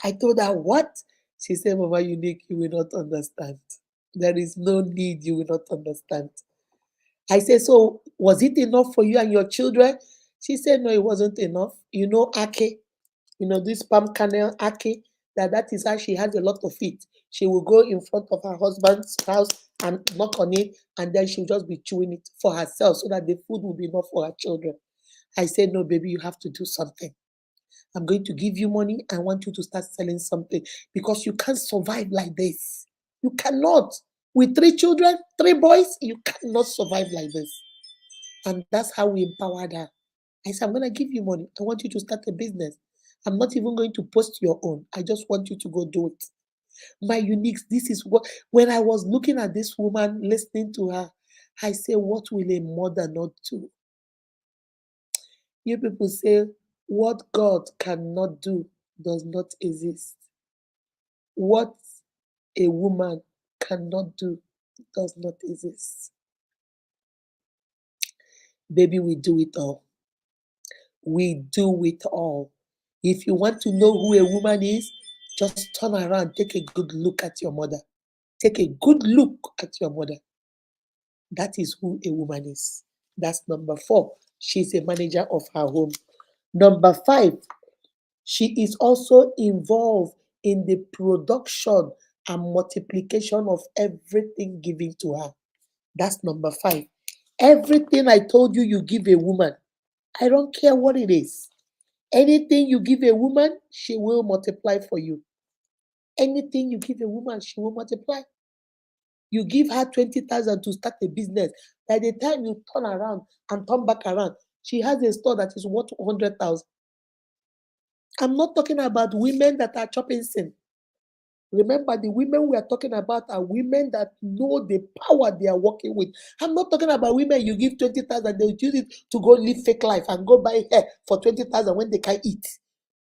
I told her, what? She said, Mama Unique, you will not understand. There is no need, you will not understand. I said, so was it enough for you and your children? She said, no, it wasn't enough. You know, Ake, this palm kernel Ake, that is how she has a lot of it. She will go in front of her husband's house and knock on it, and then she'll just be chewing it for herself so that the food will be enough for her children. I said, no, baby, you have to do something. I'm going to give you money. I want you to start selling something because you can't survive like this. You cannot. With 3 children, 3 boys, you cannot survive like this. And that's how we empowered her. I said, I'm going to give you money. I want you to start a business. I'm not even going to post your own. I just want you to go do it. My uniques, this is what, when I was looking at this woman, listening to her, I say, what will a mother not do? You people say, what God cannot do does not exist. What a woman cannot do does not exist. Baby, we do it all. We do it all. If you want to know who a woman is, just turn around, take a good look at your mother. Take a good look at your mother. That is who a woman is. That's number 4. She's a manager of her home. Number 5, she is also involved in the production and multiplication of everything given to her. That's number 5. Everything I told you, you give a woman. I don't care what it is. Anything you give a woman, she will multiply for you. Anything you give a woman, she will multiply. You give her 20,000 to start a business. By the time you turn around and turn back around, she has a store that is worth 100,000. I'm not talking about women that are chopping sin. Remember, the women we are talking about are women that know the power they are working with. I'm not talking about women you give 20,000, they'll use it to go live fake life and go buy hair for 20,000 when they can't eat.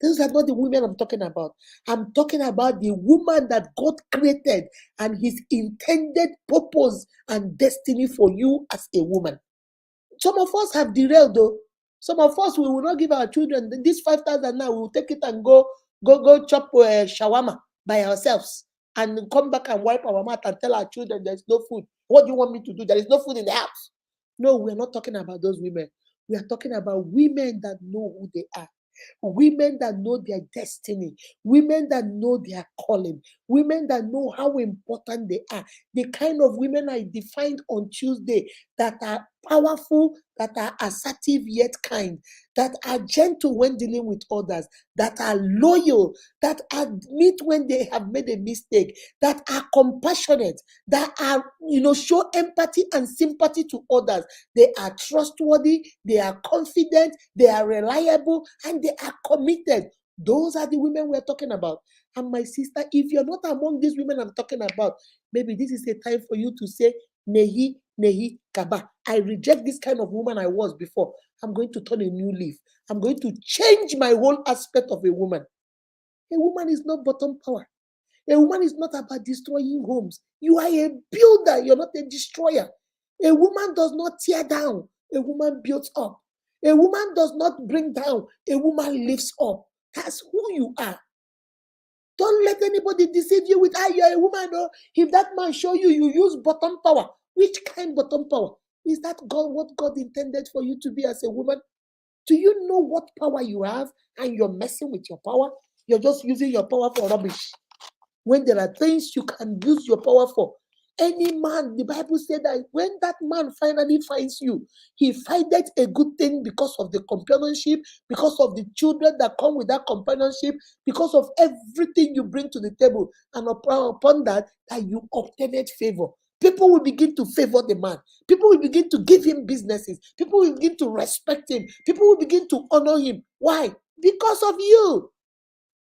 Those are not the women I'm talking about. I'm talking about the woman that God created and his intended purpose and destiny for you as a woman. Some of us have derailed though. Some of us, we will not give our children this 5,000 now. We will take it and go chop shawarma by ourselves and come back and wipe our mouth and tell our children there's no food. What do you want me to do? There is no food in the house. No, we're not talking about those women. We are talking about women that know who they are. Women that know their destiny, women that know their calling, women that know how important they are. The kind of women I defined on Tuesday that are powerful, that are assertive yet kind, that are gentle when dealing with others, that are loyal, that admit when they have made a mistake, that are compassionate, that are, show empathy and sympathy to others. They are trustworthy, they are confident, they are reliable, and they are committed. Those are the women we're talking about. And my sister, if you're not among these women I'm talking about, maybe this is a time for you to say, Nehi, Nehi, Kaba. I reject this kind of woman I was before. I'm going to turn a new leaf. I'm going to change my whole aspect of a woman. A woman is not bottom power. A woman is not about destroying homes. You are a builder, you're not a destroyer. A woman does not tear down, a woman builds up. A woman does not bring down, a woman lifts up. That's who you are. Don't let anybody deceive you with, you're a woman. Or if that man show you, you use bottom power. Which kind bottom power? Is that God what God intended for you to be as a woman? Do you know what power you have and you're messing with your power? You're just using your power for rubbish. When there are things you can use your power for. Any man, the Bible said that when that man finally finds you, he findeth a good thing because of the companionship, because of the children that come with that companionship, because of everything you bring to the table. And upon that you obtained favor. People will begin to favor the man. People will begin to give him businesses. People will begin to respect him. People will begin to honor him. Why? Because of you.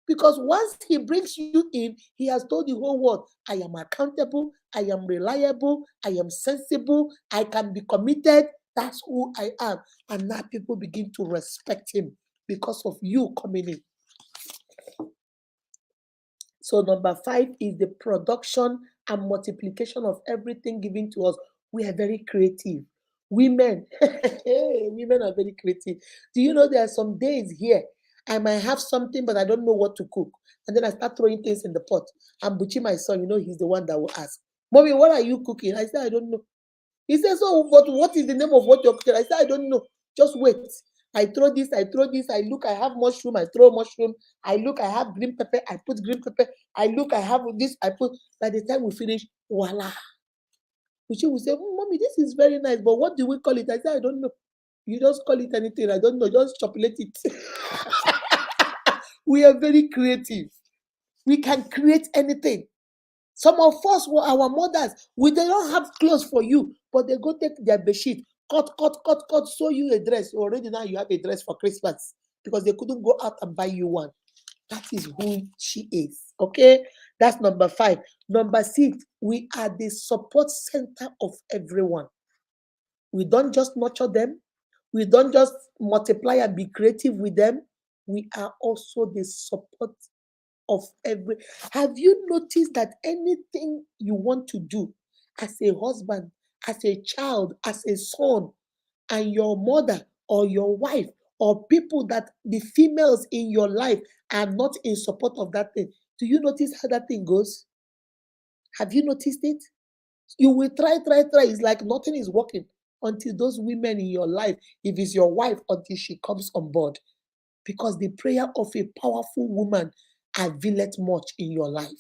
Because once he brings you in, he has told the whole world, I am accountable, I am reliable, I am sensible, I can be committed. That's who I am. And now people begin to respect him because of you coming in. So number 5 is the production and multiplication of everything given to us. We are very creative. Women, women are very creative. Do you know there are some days here I might have something, but I don't know what to cook. And then I start throwing things in the pot. And Buchi, my son, he's the one that will ask, Mommy, what are you cooking? I said, I don't know. He says, so but what is the name of what you're cooking? I said, I don't know. Just wait. I throw this, I throw this. I look, I have mushroom, I throw mushroom. I look, I have green pepper, I put green pepper. I look, I have this, I put. By the time we finish, voila. Buchi will say, Mommy, this is very nice, but what do we call it? I said, I don't know. You just call it anything. I don't know. Just chocolate it. We are very creative. We can create anything. Some of us were our mothers. They don't have clothes for you, but they go take their bedsheet, cut, sew you a dress. Already now you have a dress for Christmas because they couldn't go out and buy you one. That is who she is. Okay, that's number 5. Number 6, we are the support center of everyone. We don't just nurture them. We don't just multiply and be creative with them. We are also the support of every. Have you noticed that anything you want to do as a husband, as a child, as a son, and your mother or your wife or people that the females in your life are not in support of that thing? Do you notice how that thing goes? Have you noticed it? You will try. It's like nothing is working. until those women in your life, if it's your wife, until she comes on board. Because the prayer of a powerful woman availeth much in your life.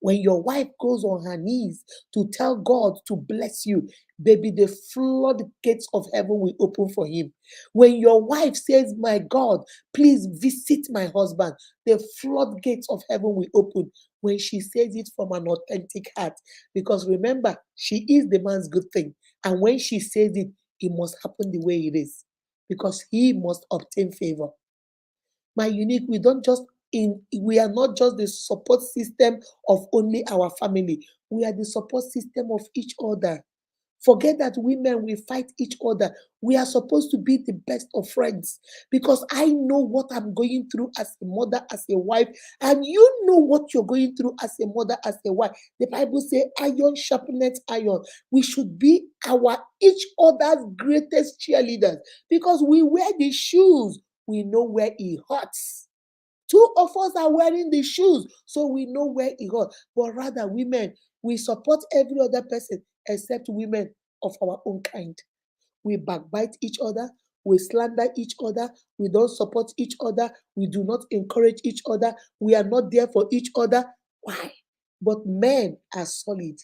When your wife goes on her knees to tell God to bless you, baby, the floodgates of heaven will open for him. When your wife says, my God, please visit my husband, the floodgates of heaven will open. When she says it from an authentic heart. Because remember, she is the man's good thing. And when she says it, it must happen the way it is. Because he must obtain favor. My unique, we are not just the support system of only our family. We are the support system of each other. Forget that women will fight each other. We are supposed to be the best of friends because I know what I'm going through as a mother, as a wife, and you know what you're going through as a mother, as a wife. The Bible says, iron sharpeneth iron. We should be each other's greatest cheerleaders because we wear the shoes. We know where it hurts. Two of us are wearing the shoes, so we know where it hurts. But rather, women, we support every other person except women of our own kind. We backbite each other, we slander each other, we don't support each other, we do not encourage each other, we are not there for each other. Why? But men are solid.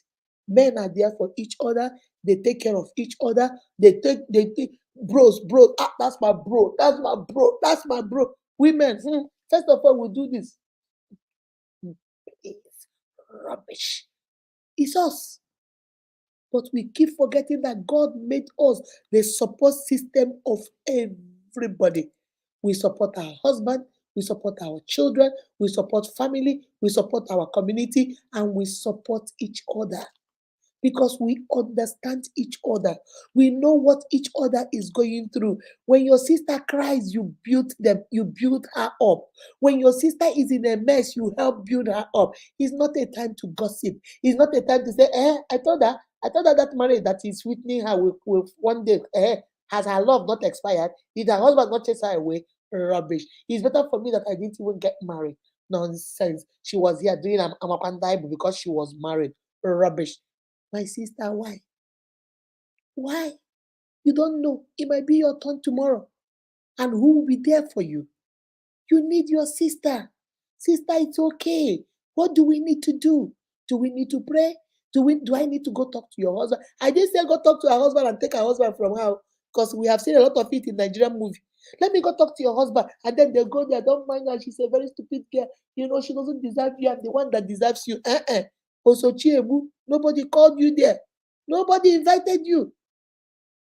Men are there for each other, they take care of each other, they take bros, that's my bro, that's my bro, that's my bro. Women, first of all, we do this. It's rubbish. It's us. But we keep forgetting that God made us the support system of everybody. We support our husband, we support our children, we support family, we support our community, and we support each other because we understand each other. We know what each other is going through. When your sister cries, you build them, you build her up. When your sister is in a mess, you help build her up. It's not a time to gossip. It's not a time to say, I thought that marriage that is sweetening her will one day, has her love not expired? Did her husband not chase her away? Rubbish. It's better for me that I didn't even get married. Nonsense. She was here doing Amapandible because she was married. Rubbish. My sister, why? Why? You don't know. It might be your turn tomorrow. And who will be there for you? You need your sister. Sister, it's okay. What do we need to do? Do we need to pray? Do I need to go talk to your husband? I didn't say go talk to her husband and take her husband from her because we have seen a lot of it in Nigerian movie. Let me go talk to your husband. And then they go there, don't mind her. She's a very stupid girl. She doesn't deserve you. I'm the one that deserves you. Also, Chiebu, nobody called you there. Nobody invited you.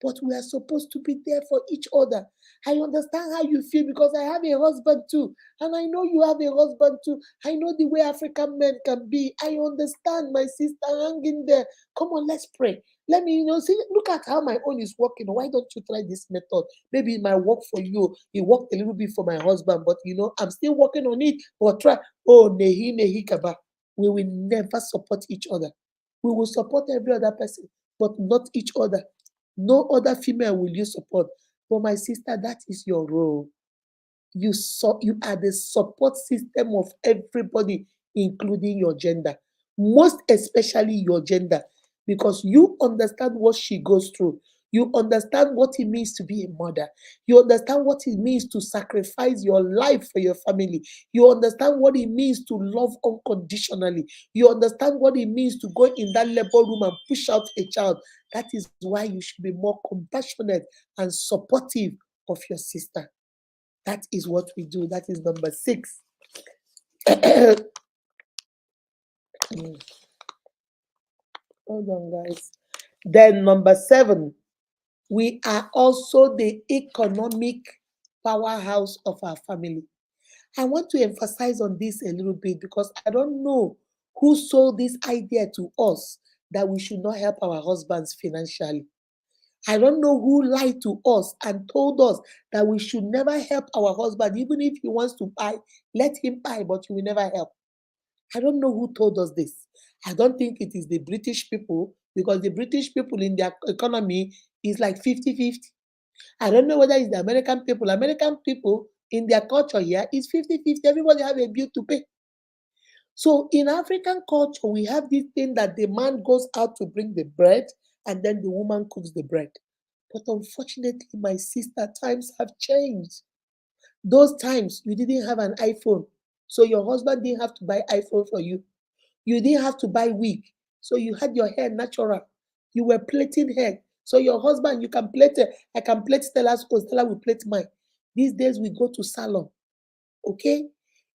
But we are supposed to be there for each other. I understand how you feel because I have a husband too. And I know you have a husband too. I know the way African men can be. I understand, my sister. Hang in there. Come on, let's pray. Let me, see, look at how my own is working. Why don't you try this method? Maybe it might work for you. It worked a little bit for my husband, but I'm still working on it. But try. Oh, nehi kaba. We will never support each other. We will support every other person, but not each other. No other female will you support. But my sister, that is your role. You are the support system of everybody, including your gender, most especially your gender, because you understand what she goes through. You understand what it means to be a mother. You understand what it means to sacrifice your life for your family. You understand what it means to love unconditionally. You understand what it means to go in that labor room and push out a child. That is why you should be more compassionate and supportive of your sister. That is what we do. That is number 6. Hold on, guys. Then number 7, we are also the economic powerhouse of our family. I want to emphasize on this a little bit because I don't know who sold this idea to us that we should not help our husbands financially. I don't know who lied to us and told us that we should never help our husband, even if he wants to buy, let him buy, but you will never help. I don't know who told us this. I don't think it is the British people because the British people in their economy is like 50-50. I don't know whether it's the American people. American people in their culture here is 50-50. Everybody have a bill to pay. So in African culture, we have this thing that the man goes out to bring the bread and then the woman cooks the bread. But unfortunately, my sister, times have changed. Those times you didn't have an iPhone, so your husband didn't have to buy iPhone for you. You didn't have to buy wig, so you had your hair natural. You were plaiting hair, so your husband, you can plait it. I can plait Stella's own, Stella will plait mine. These days we go to salon. Okay,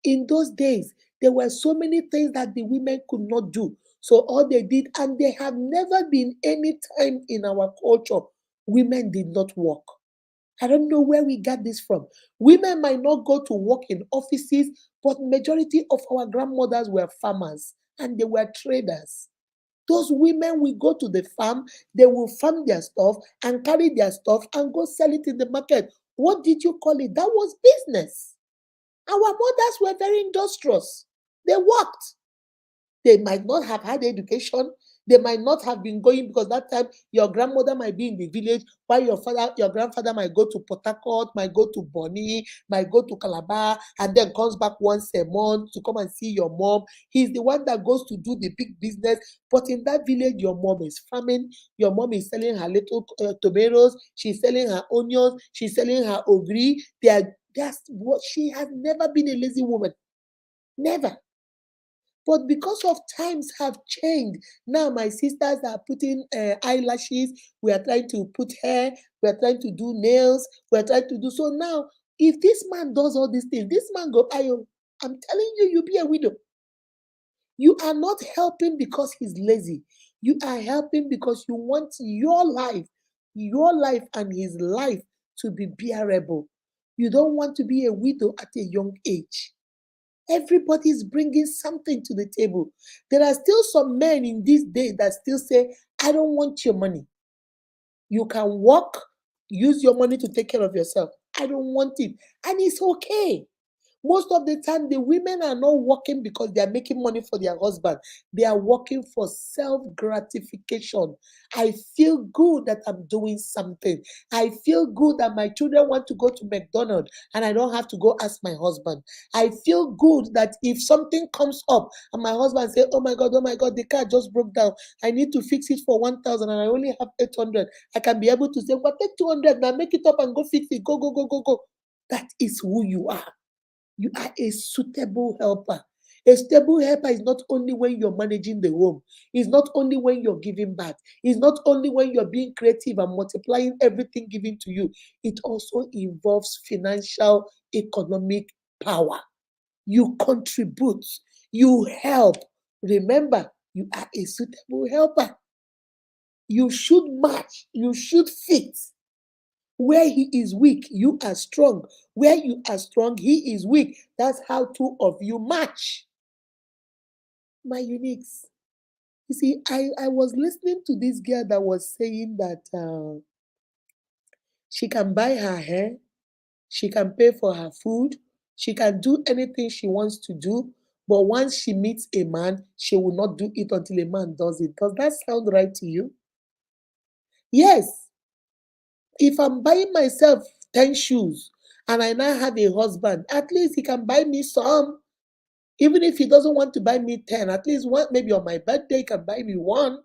in those days there were so many things that the women could not do, so all they did, and there have never been any time in our culture women did not work. I don't know where we got this from. Women might not go to work in offices, but majority of our grandmothers were farmers and they were traders. Those women will go to the farm, they will farm their stuff and carry their stuff and go sell it in the market. What did you call it? That was business. Our mothers were very industrious. They worked. They might not have had education. They might not have been going, because that time your grandmother might be in the village, while your grandfather might go to Port Harcourt, might go to Bonny, might go to Calabar, and then comes back once a month to come and see your mom. He's the one that goes to do the big business. But in that village, your mom is farming. Your mom is selling her little tomatoes. She's selling her onions. She's selling her ogri. That's what she has never been a lazy woman. Never. But because of times have changed, now my sisters are putting eyelashes. We are trying to put hair. We are trying to do nails. We are trying to do so now. If this man does all these things, this man go, I'm telling you, you'll be a widow. You are not helping because he's lazy. You are helping because you want your life and his life to be bearable. You don't want to be a widow at a young age. Everybody is bringing something to the table. There are still some men in this day that still say, I don't want your money. You can work, use your money to take care of yourself. I don't want it. And it's okay. Most of the time, the women are not working because they are making money for their husband. They are working for self gratification. I feel good that I'm doing something. I feel good that my children want to go to McDonald's and I don't have to go ask my husband. I feel good that if something comes up and my husband say, oh my God, the car just broke down. I need to fix it for 1,000 and I only have 800. I can be able to say, well, take 200 now, make it up and go fix it. Go, go, go, go, go. That is who you are. You are a suitable helper. A stable helper is not only when you're managing the home, it's not only when you're giving back, it's not only when you're being creative and multiplying everything given to you. It also involves financial, economic power. You contribute, you help. Remember, you are a suitable helper. You should match, you should fit. Where he is weak, you are strong. Where you are strong, he is weak. That's how two of you match. My uniques. You see, I was listening to this girl that was saying that she can buy her hair, she can pay for her food, she can do anything she wants to do. But once she meets a man, she will not do it until a man does it. Does that sound right to you? Yes. If I'm buying myself 10 shoes and I now have a husband, at least he can buy me some. Even if he doesn't want to buy me 10, at least one, maybe on my birthday, he can buy me one.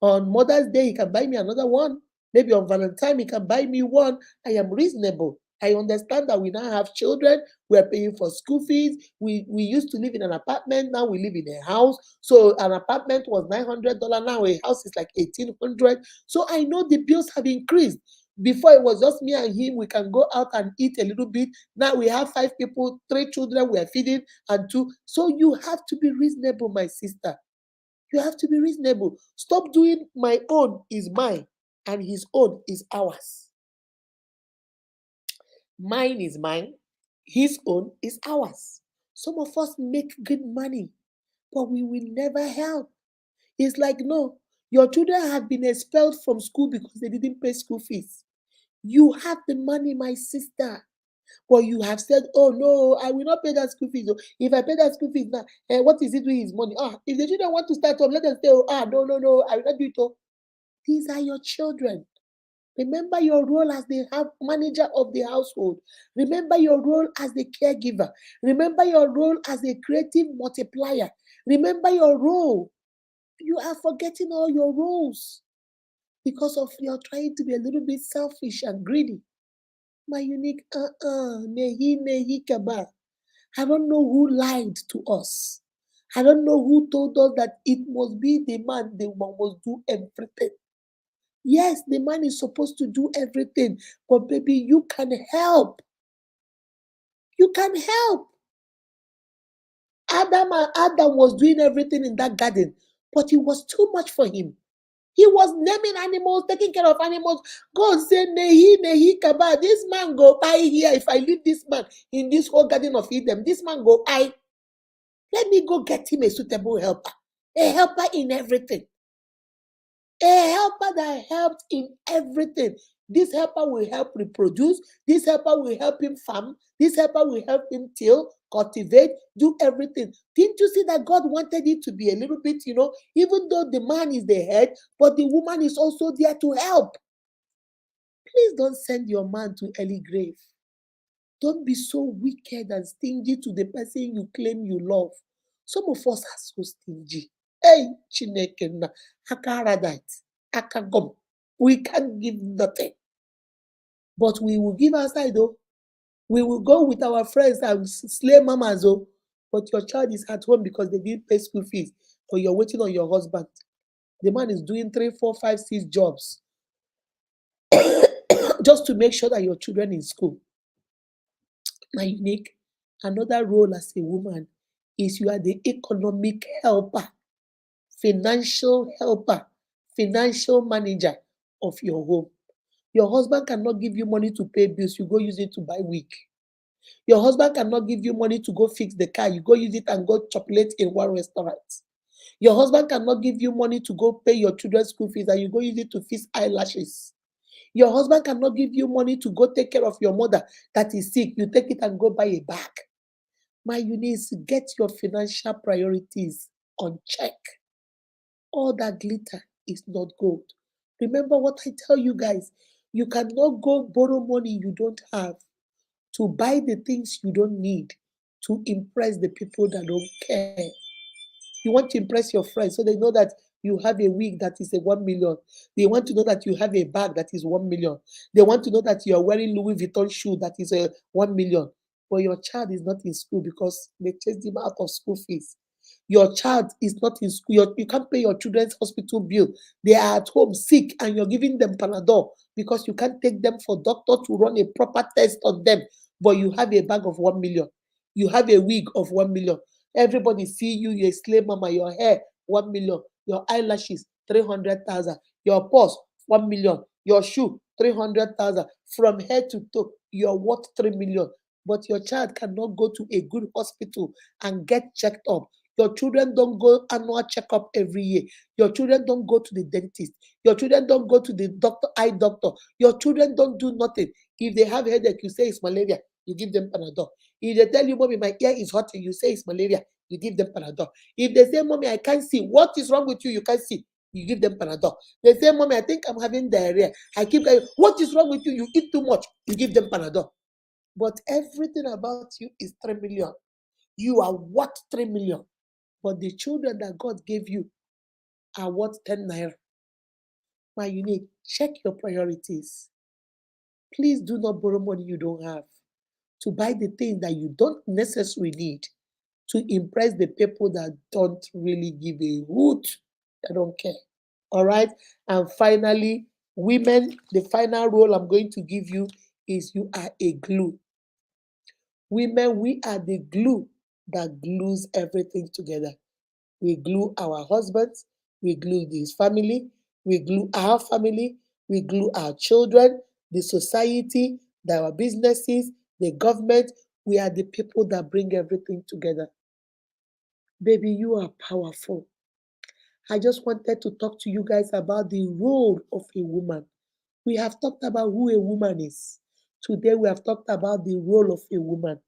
On Mother's Day, he can buy me another one. Maybe on Valentine, he can buy me one. I am reasonable. I understand that we now have children. We are paying for school fees. We used to live in an apartment. Now we live in a house. So an apartment was $900. Now a house is like 1,800. So I know the bills have increased. Before it was just me and him. We can go out and eat a little bit. Now we have 5 people, 3 children we are feeding, and two. So you have to be reasonable, my sister. You have to be reasonable. Stop doing my own is mine and his own is ours. Mine is mine, his own is ours. Some of us make good money, but we will never help. It's like, no, your children have been expelled from school because they didn't pay school fees. You have the money, my sister. But you have said, oh no, I will not pay that school fees. Oh. If I pay that school fees now, what is it with his money? If the children want to start up, let them say, no, no, no, I will not do it. Oh. These are your children. Remember your role as the manager of the household. Remember your role as the caregiver. Remember your role as a creative multiplier. Remember your role. You are forgetting all your roles. because of you're trying to be a little bit selfish and greedy. My unique, nehi kaba. I don't know who lied to us. I don't know who told us that it must be the man must do everything. Yes, the man is supposed to do everything, but baby, you can help. You can help. Adam was doing everything in that garden, but it was too much for him. He was naming animals, taking care of animals. God said, Nehi, Nehi, Kaba, this man go I here. If I leave this man in this whole garden of Eden, this man go I. Let me go get him a suitable helper. A helper in everything. A helper that helped in everything. This helper will help reproduce. This helper will help him farm. This helper will help him till, cultivate, do everything. Didn't you see that God wanted it to be a little bit, even though the man is the head, but the woman is also there to help. Please don't send your man to early grave. Don't be so wicked and stingy to the person you claim you love. Some of us are so stingy. Hey, Chineke na akaradite, akagom. We can't give nothing. But we will give outside though. We will go with our friends and slay mamas though. But your child is at home because they didn't pay school fees. Or you're waiting on your husband. The man is doing 3, 4, 5, 6 jobs just to make sure that your children in school. My unique, another role as a woman is you are the economic helper, financial helper, financial manager of your home. Your husband cannot give you money to pay bills, you go use it to buy wig. Your husband cannot give you money to go fix the car, you go use it and go chocolate in one restaurant. Your husband cannot give you money to go pay your children's school fees and you go use it to fix eyelashes. Your husband cannot give you money to go take care of your mother that is sick. You take it and go buy a bag. My Eunice, get your financial priorities on check. All that glitter is not gold. Remember what I tell you guys. You cannot go borrow money you don't have to buy the things you don't need to impress the people that don't care. You want to impress your friends so they know that you have a wig that is a 1 million. They want to know that you have a bag that is 1 million. They want to know that you are wearing Louis Vuitton shoe that is a 1 million. But your child is not in school because they chased him out of school fees. Your child is not in school. You can't pay your children's hospital bill. They are at home sick and you're giving them Panadol because you can't take them for doctor to run a proper test on them. But you have a bag of 1 million. You have a wig of 1 million. Everybody see you, you're a slave mama, your hair, 1 million, your eyelashes, 300,000, your purse, 1 million, your shoe, 300,000. From head to toe, you're worth 3 million. But your child cannot go to a good hospital and get checked up. Your children don't go annual checkup every year. Your children don't go to the dentist. Your children don't go to the doctor, eye doctor. Your children don't do nothing. If they have headache, you say it's malaria. You give them Panadol. If they tell you, Mommy, my ear is hurting, you say it's malaria. You give them Panadol. If they say, Mommy, I can't see, what is wrong with you? You can't see. You give them Panadol. They say, Mommy, I think I'm having diarrhea. I keep going, what is wrong with you? You eat too much. You give them Panadol. But everything about you is 3 million. You are worth 3 million. But the children that God gave you are worth 10 naira. My unique, check your priorities. Please do not borrow money you don't have to buy the things that you don't necessarily need to impress the people that don't really give a hoot, that don't care. All right. And finally, women, the final role I'm going to give you is you are a glue. Women, we are the glue that glues everything together. We glue our husbands, we glue his family, we glue our family, we glue our children, the society, our businesses, the government. We are the people that bring everything together. Baby, you are powerful. I just wanted to talk to you guys about the role of a woman. We have talked about who a woman is. Today, we have talked about the role of a woman,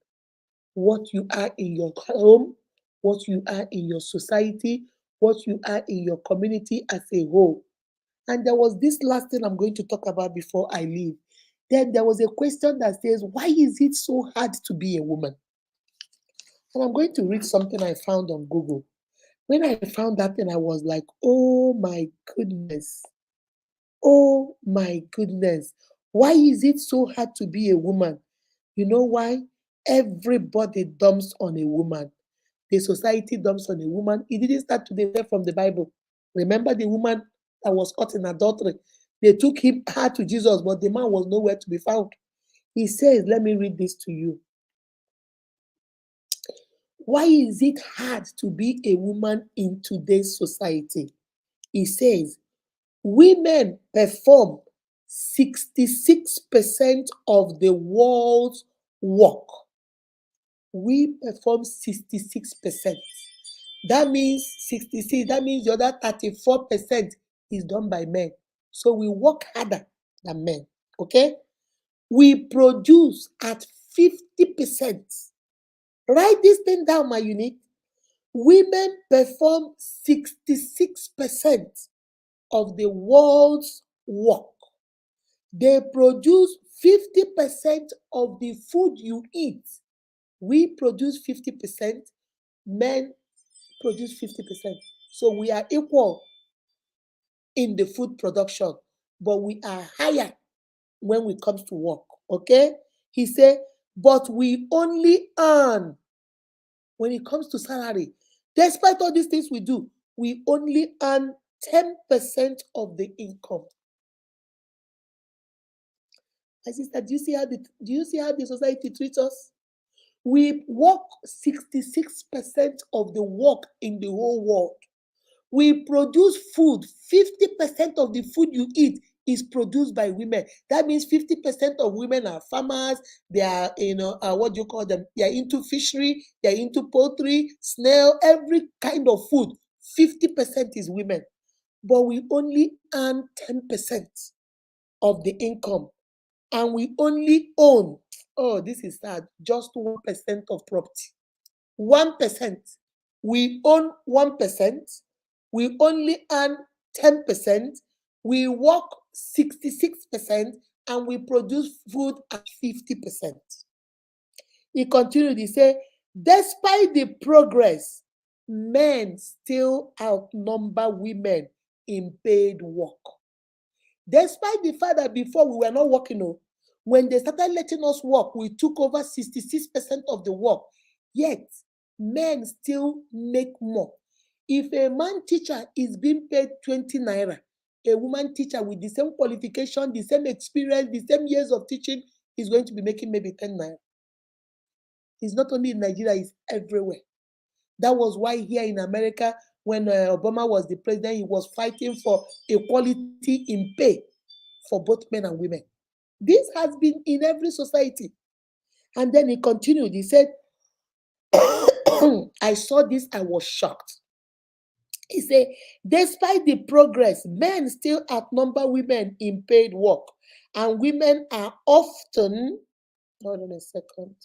what you are in your home, what you are in your society, what you are in your community as a whole. And there was this last thing I'm going to talk about before I leave. Then there was a question that says, why is it so hard to be a woman? And I'm going to read something I found on Google. When I found that thing, I was like, oh my goodness. Oh my goodness. Why is it so hard to be a woman? You know why? Everybody dumps on a woman. The society dumps on a woman. It didn't start today, it started from the Bible. Remember the woman that was caught in adultery? They took her to Jesus, but the man was nowhere to be found. He says, let me read this to you. Why is it hard to be a woman in today's society? He says, women perform 66% of the world's work. We perform 66%. That means 66, that means the other 34% is done by men. So we work harder than men. Okay? We produce at 50%. Write this thing down, my unit. Women perform 66% of the world's work. They produce 50% of the food you eat. We produce 50%, men produce 50%. So we are equal in the food production, but we are higher when it comes to work. Okay? He said, but we only earn when it comes to salary. Despite all these things we do, we only earn 10% of the income. My sister, do you see how the society treats us? We work 66% of the work in the whole world. We produce food. 50% of the food you eat is produced by women. That means 50% of women are farmers. They are, what do you call them? They are into fishery. They are into poultry, snail, every kind of food. 50% is women. But we only earn 10% of the income. And we only own, oh, this is sad, just 1% of property. 1%. We own 1%. We only earn 10%. We work 66%, and we produce food at 50%. He continued, he said, despite the progress, men still outnumber women in paid work. Despite the fact that before we were not working, when they started letting us work, we took over 66% of the work. Yet, men still make more. If a man teacher is being paid 20 naira, a woman teacher with the same qualification, the same experience, the same years of teaching is going to be making maybe 10 naira. It's not only in Nigeria, it's everywhere. That was why here in America, when Obama was the president, he was fighting for equality in pay for both men and women. This has been in every society. And then he continued, he said, I saw this, I was shocked. He said, despite the progress, men still outnumber women in paid work. And women are often, hold on a second.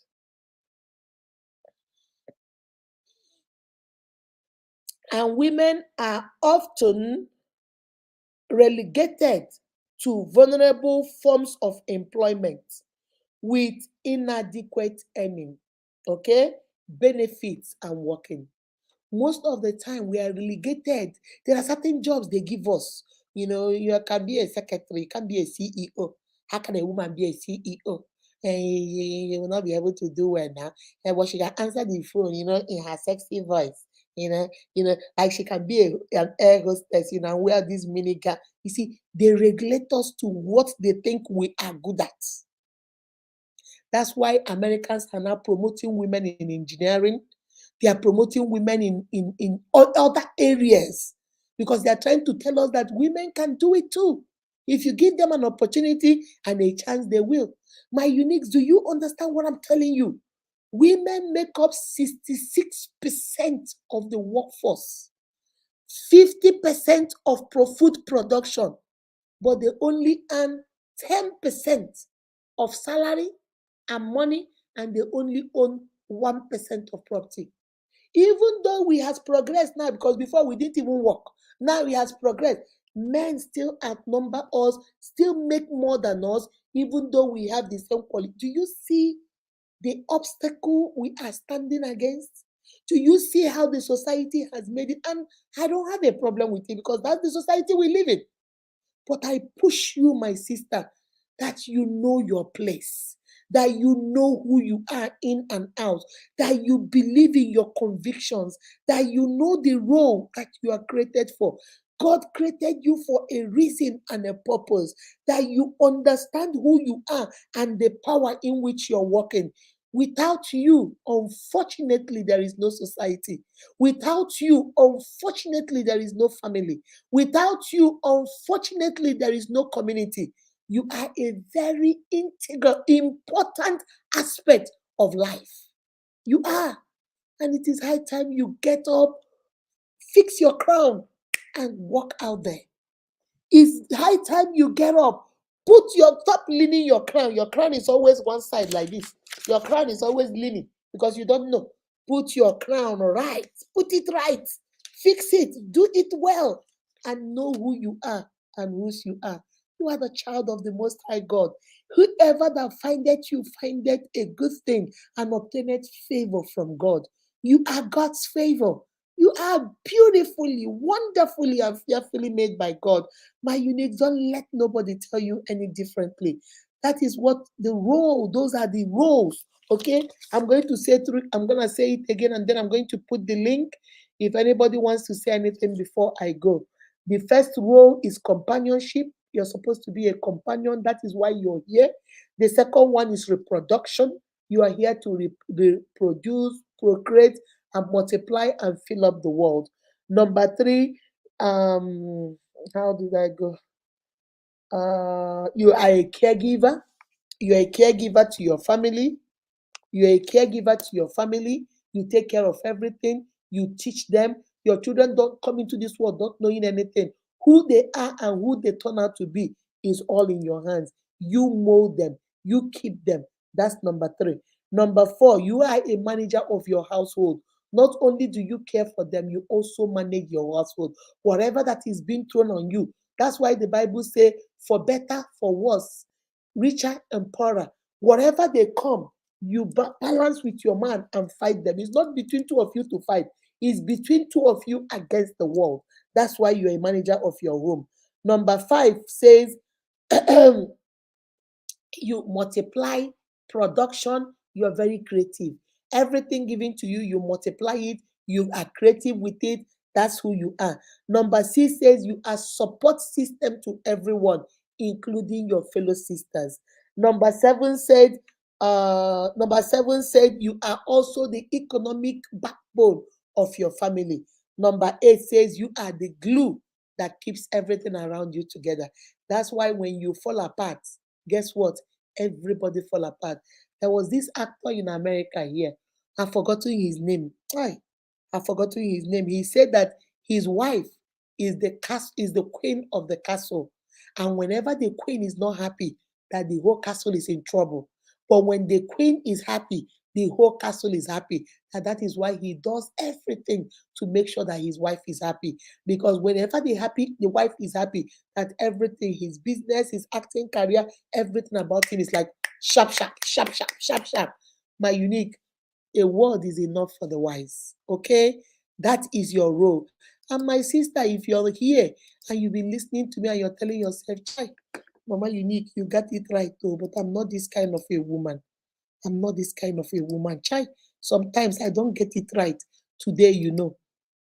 And women are often relegated to vulnerable forms of employment with inadequate earning, okay, benefits, and working. Most of the time, we are relegated. There are certain jobs they give us. You can be a secretary, you can be a CEO. How can a woman be a CEO? And you will not be able to do well now. But she can answer the phone, in her sexy voice. Like she can be an air hostess, and wear this mini gown. You see, they regulate us to what they think we are good at. That's why Americans are now promoting women in engineering. They are promoting women in other areas because they are trying to tell us that women can do it too. If you give them an opportunity and a chance, they will. My uniques, do you understand what I'm telling you? Women make up 66% of the workforce, 50% of food production, but they only earn 10% of salary and money, and they only own 1% of property. Even though we has progressed now, because before we didn't even work, now we has progressed. Men still outnumber us, still make more than us, even though we have the same quality. Do you see the obstacle we are standing against? Do you see how the society has made it? And I don't have a problem with it because that's the society we live in. But I push you, my sister, that you know your place, that you know who you are in and out, that you believe in your convictions, that you know the role that you are created for. God created you for a reason and a purpose, that you understand who you are and the power in which you're walking. Without you, unfortunately, there is no society. Without you, unfortunately, there is no family. Without you, unfortunately, there is no community. You are a very integral, important aspect of life. You are. And it is high time you get up, fix your crown, and walk out there. It's high time you get up. Stop leaning your crown. Your crown is always one side like this. Your crown is always leaning because you don't know. Put your crown right. Put it right. Fix it. Do it well. And know who you are and whose you are. You are the child of the Most High God. Whoever that findeth you findeth a good thing and obtaineth favor from God. You are God's favor. You are beautifully, wonderfully, and fearfully made by God. My unique, don't let nobody tell you any differently. That is what the role, those are the roles. Okay, I'm going to say it again, and then I'm going to put the link if anybody wants to say anything before I go. The first role is companionship. You're supposed to be a companion. That is why you're here. The second one is reproduction. You are here to reproduce, procreate, and multiply and fill up the world. Number three, how did I go? You are a caregiver. You are a caregiver to your family. You're a caregiver to your family. You take care of everything. You teach them. Your children don't come into this world not knowing anything. Who they are and who they turn out to be is all in your hands. You mold them. You keep them. That's number three. Number four, you are a manager of your household. Not only do you care for them, you also manage your household. Whatever that is being thrown on you. That's why the Bible says, for better, for worse, richer and poorer. Whatever they come, you balance with your man and fight them. It's not between two of you to fight. It's between two of you against the world. That's why you're a manager of your home. Number five says, you multiply production. You're very creative. Everything given to you, you multiply it. You are creative with it. That's who you are. Number six says you are support system to everyone, including your fellow sisters. Number seven said you are also the economic backbone of your family. Number eight says you are the glue that keeps everything around you together. That's why when you fall apart, guess what? Everybody fall apart. There was this actor in America here. I've forgotten his name. I've forgotten his name. He said that his wife is the queen of the castle. And whenever the queen is not happy, that the whole castle is in trouble. But when the queen is happy, the whole castle is happy. And that is why he does everything to make sure that his wife is happy. Because whenever the wife is happy, that everything, his business, his acting career, everything about him is like sharp, sharp, sharp, sharp, sharp, sharp. My unique, a word is enough for the wise. Okay? That is your role. And my sister, if you're here and you've been listening to me and you're telling yourself, Chai, Mama Unique, you got it right though, but I'm not this kind of a woman. I'm not this kind of a woman. Chai, sometimes I don't get it right. Today, you know.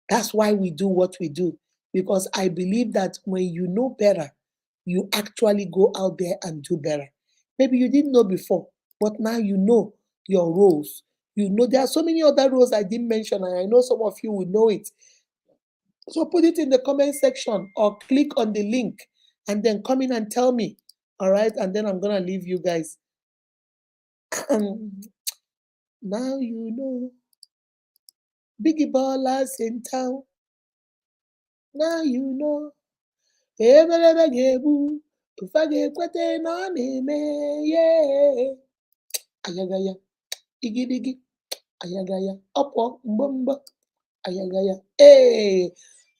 That's why we do what we do. Because I believe that when you know better, you actually go out there and do better. Maybe you didn't know before, but now you know your roles. You know there are so many other roles I didn't mention, and I know some of you will know it. So put it in the comment section or click on the link and then come in and tell me. All right, and then I'm gonna leave you guys. Now you know. Biggie ballers in town. Now you know. Ebelebe ga-egbu. Ụfa ga-ekwete na ọ na-eme. Yeah. Ayagaya. Igidigi. Ayagaya. Ọpọ mgbọmgbọ. Ayagaya. Hey.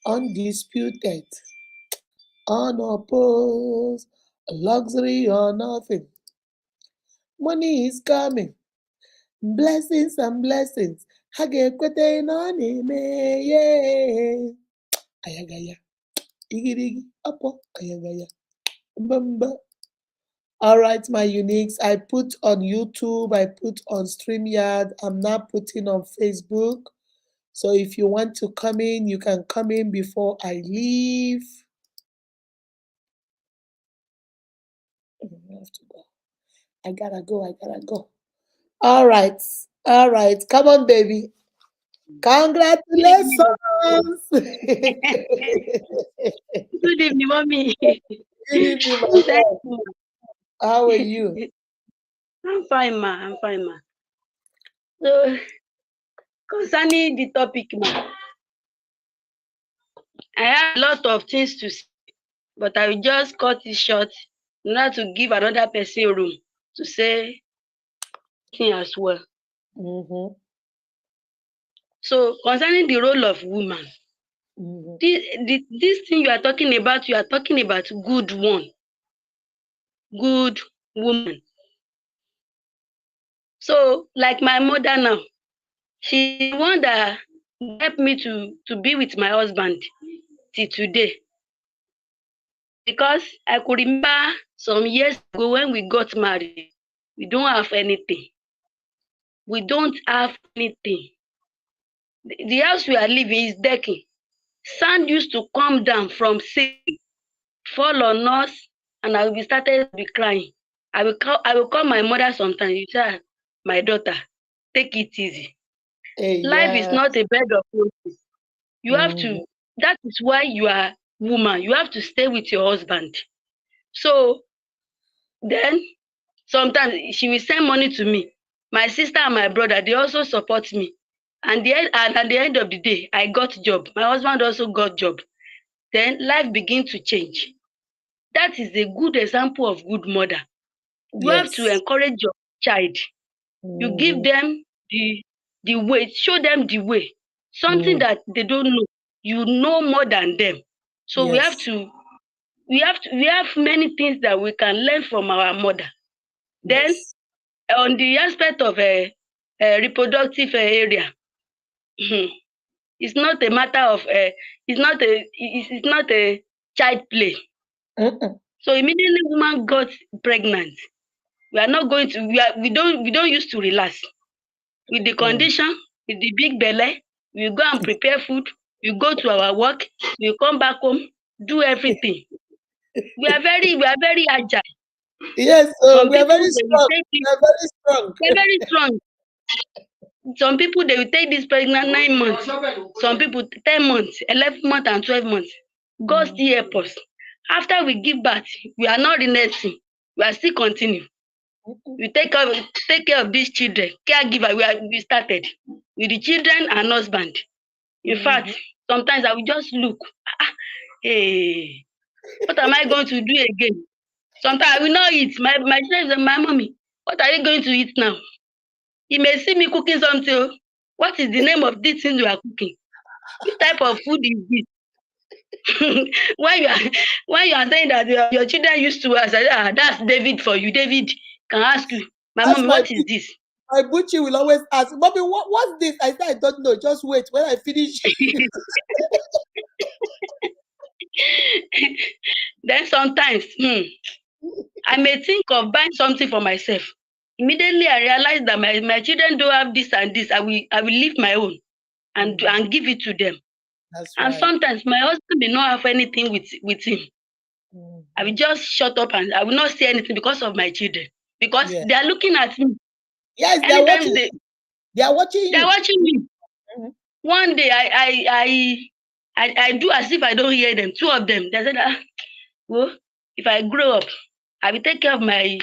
Undisputed. Unopposed. Luxury or nothing. Money is coming. Blessings and blessings. Ha ga-ekwete na ọ na-eme. Yeah. Ayagaya. Igirigi. Ọpọ. Ayagaya. Remember. All right, my uniques. I put on YouTube, I put on StreamYard. I'm now putting on Facebook. So if you want to come in, you can come in before I leave. I have to go. I gotta go. I gotta go. All right. All right. Come on, baby. Good Congratulations. evening. Good evening, mommy. Good evening, my Thank love. you. How are you? I'm fine, ma. I'm fine, ma. So, concerning the topic, ma, I have a lot of things to say, but I will just cut it short in order to give another person room to say thing as well. Mm-hmm. So, concerning the role of woman, Mm-hmm. this thing you are talking about good one, good woman. So, like my mother now, she's the one that helped me to be with my husband till today, because I could remember some years ago when we got married, we don't have anything. We don't have anything. The house we are living is decking. Sand used to come down from ceiling, fall on us, and I will be started to be crying. I will call my mother sometimes. You say, "Ah, my daughter, take it easy. Hey, Life is yeah. not a bed of roses. You have Mm-hmm. to, that is why you are woman. You have to stay with your husband." So then sometimes she will send money to me. My sister and my brother, they also support me. And at the end of the day, I got job. My husband also got job. Then life begin to change. That is a good example of good mother. You have to Yes. encourage your child. You give Mm-hmm. them the way, show them the way. Something Mm-hmm. that they don't know. You know more than them. So Yes. we have many things that we can learn from our mother. Then Yes. on the aspect of reproductive area, it's not a matter of it's not a child play. Mm-mm. So immediately woman got pregnant, we are not going to we don't used to relax with the Mm. condition, with the big belly. We go and prepare food, we go to our work, we come back home, do everything. We are very agile. Yes, so Some we are people very they will strong. take it, We are very strong. they're very strong. Some people they will take this pregnant 9 months, some people 10 months, 11 months, and 12 months. God Mm. still help us. After we give birth, we are not renouncing, we are still continue. Mm-mm. We take care of these children. Caregiver, we started with the children and husband. In Mhm. fact, sometimes I will just look, hey, what am I going to do again? Sometimes I will not eat. My children say, my mommy, what are you going to eat now? You may see me cooking something. Oh. What is the name of this thing you are cooking? Which type of food is this? when you are when you are saying that your children used to ask, that's David for you. David can ask you, my That's mommy, what is this? my Bucci will always ask, Mommy, what's this? I said, I don't know. Just wait. When I finish. Then sometimes I may think of buying something for myself. Immediately I realize that my children don't have this and this. I will leave my own Mm, and give it to them. that's And right. sometimes my husband may not have anything with him. I will Mhm. just shut up and I will not say anything because of my children. Because Yeah. they are looking at me. Yes, they are Anytime watching. They are watching they are you. watching me. Mhm. One day I do as if I don't hear them. Two of them, they said, well, if I grow up, I will take care of my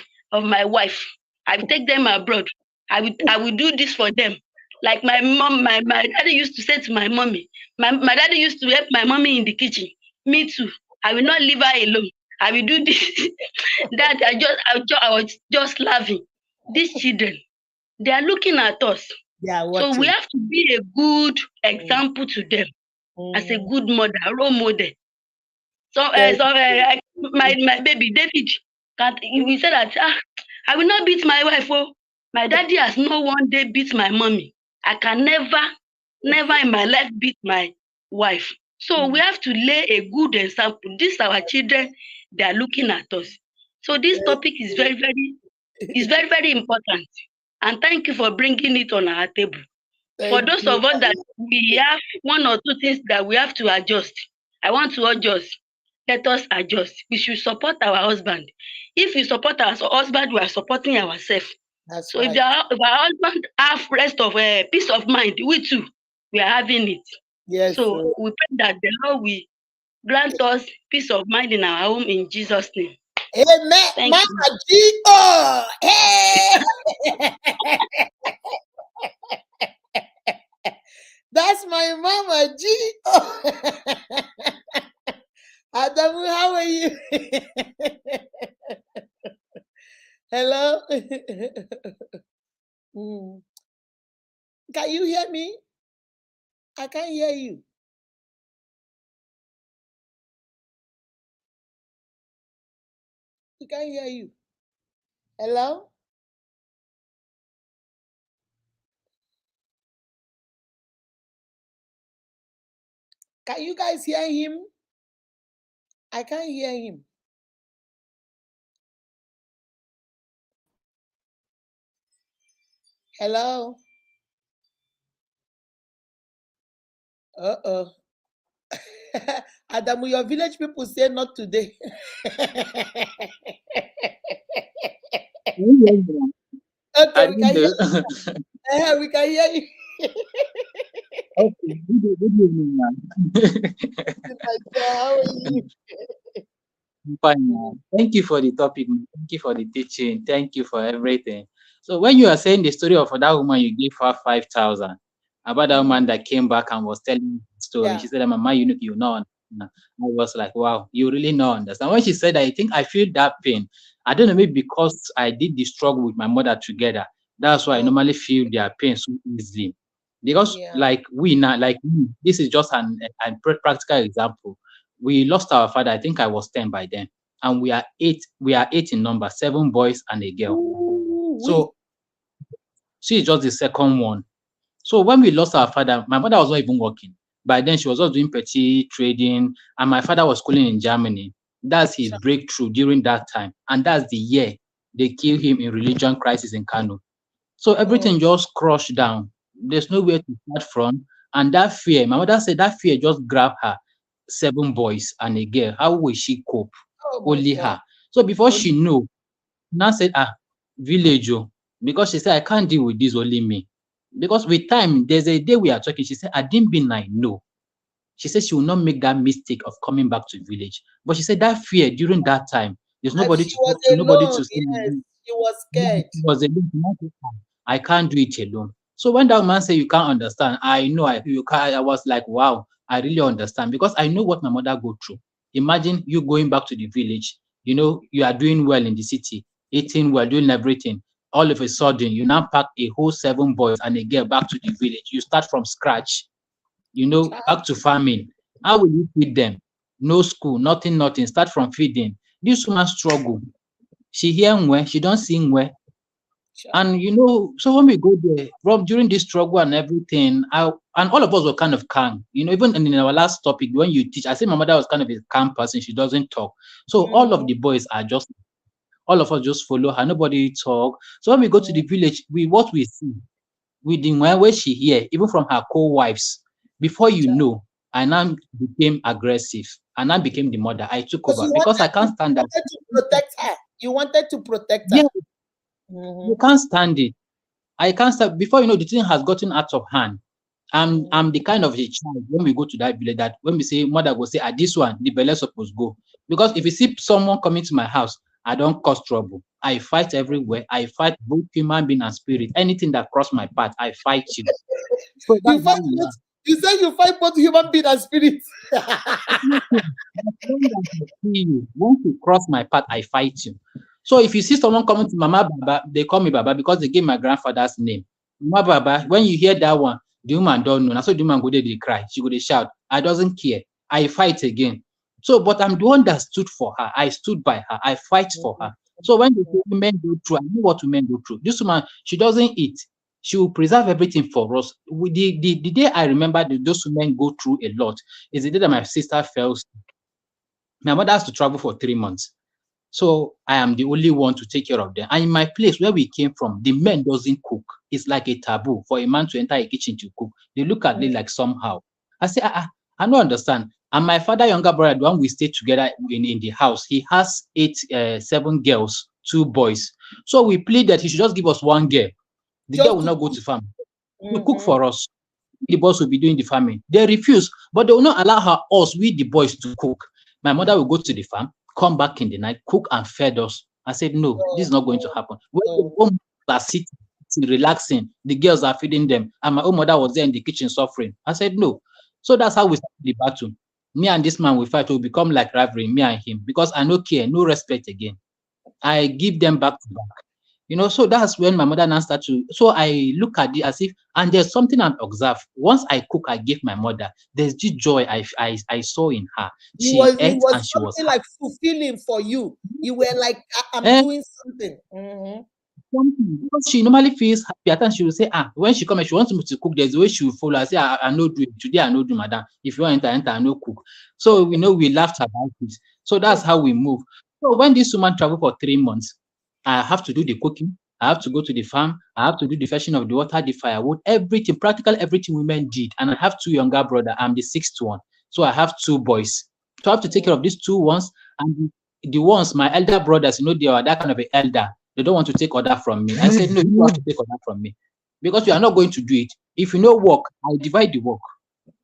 wife. I will take them abroad. I will do this for them. Like my mom, my daddy used to say to my mommy, my daddy used to help my mommy in the kitchen. Me too. I will not leave her alone. I will do this. That I was just laughing. These children, they are looking at us. They are So we watching. have to be a good Mm, example to them as a mm. good mother, role model. Very My baby David, can't he said that I will not beat my wife. Oh, my daddy has no one day beat my mommy. I can never in my life beat my wife. So we have to lay a good example. These are our children, they are looking at us. So this topic is very, very important. And thank you for bringing it on our table. For Thank those you. of us that we have one or two things that we have to adjust, I want to adjust. Let us adjust. We should support our husband. If we support our husband, we are supporting ourselves. That's So if, right. if our husband have rest of peace of mind, we too, we are having it. Yes, sir. So we pray that the Lord will grant us peace of mind in our home in Jesus' name. Amen. Thank you. Mama G. Oh, hey. That's my Mama G. Oh. Adamu, how are you? Hello? Can you hear me? I can't hear you. We can't hear you. Hello? Can you guys hear him? I can't hear him. Hello? Uh-oh. Adamu, your village people say not today. Okay, I we can didn't hear know. you. We can hear you. Okay, good evening, ma'am. How are you? Fine, ma'am. Thank you for the topic, ma'am. Thank you for the teaching. Thank you for everything. So when you are saying the story of that woman, you gave her 5,000 about that woman that came back and was telling the story. Yeah. She said, "Mama, you know." I was like, wow, you really know understand. When she said, I think I feel that pain. I don't know, maybe because I did the struggle with my mother together. That's why I normally feel their pain so easily. Because Yeah. like we now, like me, this is just an practical example. We lost our father. I think I was 10 by then, and we are eight. We are eight in number, 7 boys and a girl. So she is just the second one. So when we lost our father, my mother was not even working. By then, she was just doing petty trading, and my father was schooling in Germany. That's his breakthrough during that time, and that's the year they killed him in religion crisis in Kano. So everything just crushed down. There's nowhere to start from, and that fear, my mother said that fear just grabbed her. 7 boys and a girl. How will she cope? Only her. So before she knew, now said, village, because she said, I can't deal with this, only me. Because with time, there's a day we are talking, she said, I didn't mean I know. She said she will not make that mistake of coming back to village. But she said that fear during that time, there's nobody to talk to, nobody to see. Yes, she was scared. She was alone. I can't do it alone. So when that man said you can't understand, I know you can't. I was like, wow, I really understand because I know what my mother go through. Imagine you going back to the village. You know, you are doing well in the city, eating well, doing everything. All of a sudden, you now pack a whole 7 boys and a girl back to the village. You start from scratch, you know, back to farming. How will you feed them? No school, nothing, nothing. Start from feeding. This woman struggle. She hear where, she don't sing where. And you know, so when we go there, Rob, during this struggle and everything, and all of us were kind of calm. You know, even in our last topic, when you teach, I say my mother was kind of a calm person. She doesn't talk. So all of the boys are just, all of us just follow her. Nobody talk. So when we go to the village, what we see, with the way she hear, even from her co-wives, before you know, I now became aggressive. And I became the mother. I took over because I can't stand that. To protect her. You wanted to protect her. Yeah, you can't stand it. I can't start before you know the thing has gotten out of hand. I'm the kind of a child when we go to that village that when we say mother will say, this one, the belle supposed go. Because if you see someone coming to my house, I don't cause trouble. I fight everywhere. I fight both human being and spirit. Anything that cross my path, I fight you. So that's how we are. You say you fight both human being and spirit. Once you cross my path, I fight you. So if you see someone coming to Mama Baba, they call me Baba because they gave my grandfather's name. Mama Baba, when you hear that one, the woman don't know. So the woman go there, they cry. She go they shout. I doesn't care. I fight again. So, but I'm the one that stood for her. I stood by her. I fight for her. So when they say women go through, I know what women go through. This woman, she doesn't eat. She will preserve everything for us. The day I remember those women go through a lot is the day that my sister fell sick. My mother has to travel for 3 months. So I am the only one to take care of them. And in my place where we came from, the men doesn't cook. It's like a taboo for a man to enter a kitchen to cook. They look at it like somehow. I say, I don't understand. And my father, younger brother, the one we stayed together in the house, he has 7 girls, 2 boys. So we plead that he should just give us 1 girl. The girl Just will to not go to farm. He will cook Mhm. for us. The boys will be doing the farming. They refuse, but they will not allow us, we the boys, to cook. My mother will go to the farm, come back in the night, cook and fed us. I said, no, this Oh, is not going to oh, happen. When the oh. home are sitting, relaxing, the girls are feeding them, and my own mother was there in the kitchen suffering. I said, no. So that's how we started the battle. Me and this man, we fight, will become like rivalry, me and him, because I no care, no respect again. I give them back to back. So that's when my mother now started to. So I look at it as if, and there's something I observe. Once I cook, I give my mother. There's this joy I saw in her. She It ate was and she was something like fulfilling for you. You were like, I'm happy. doing something. Mhm. Something because she normally feels happy. At times she will say, when she come and she wants me to cook, there's a way she will follow. I say, I know do it. Today I know do, madam. If you want to enter, I know cook. So we laughed about it. So that's how we move. So when this woman travel for 3 months, I have to do the cooking. I have to go to the farm. I have to do the fetching of the water, the firewood, everything, practically everything women did. And I have 2 younger brother. I'm the 6th one. So I have 2 boys. So I have to take care of these 2 ones and the ones, my elder brothers, they are that kind of an elder. They don't want to take order from me. I said, no, you have to take order from me because you are not going to do it. If you know work, I'll divide the work.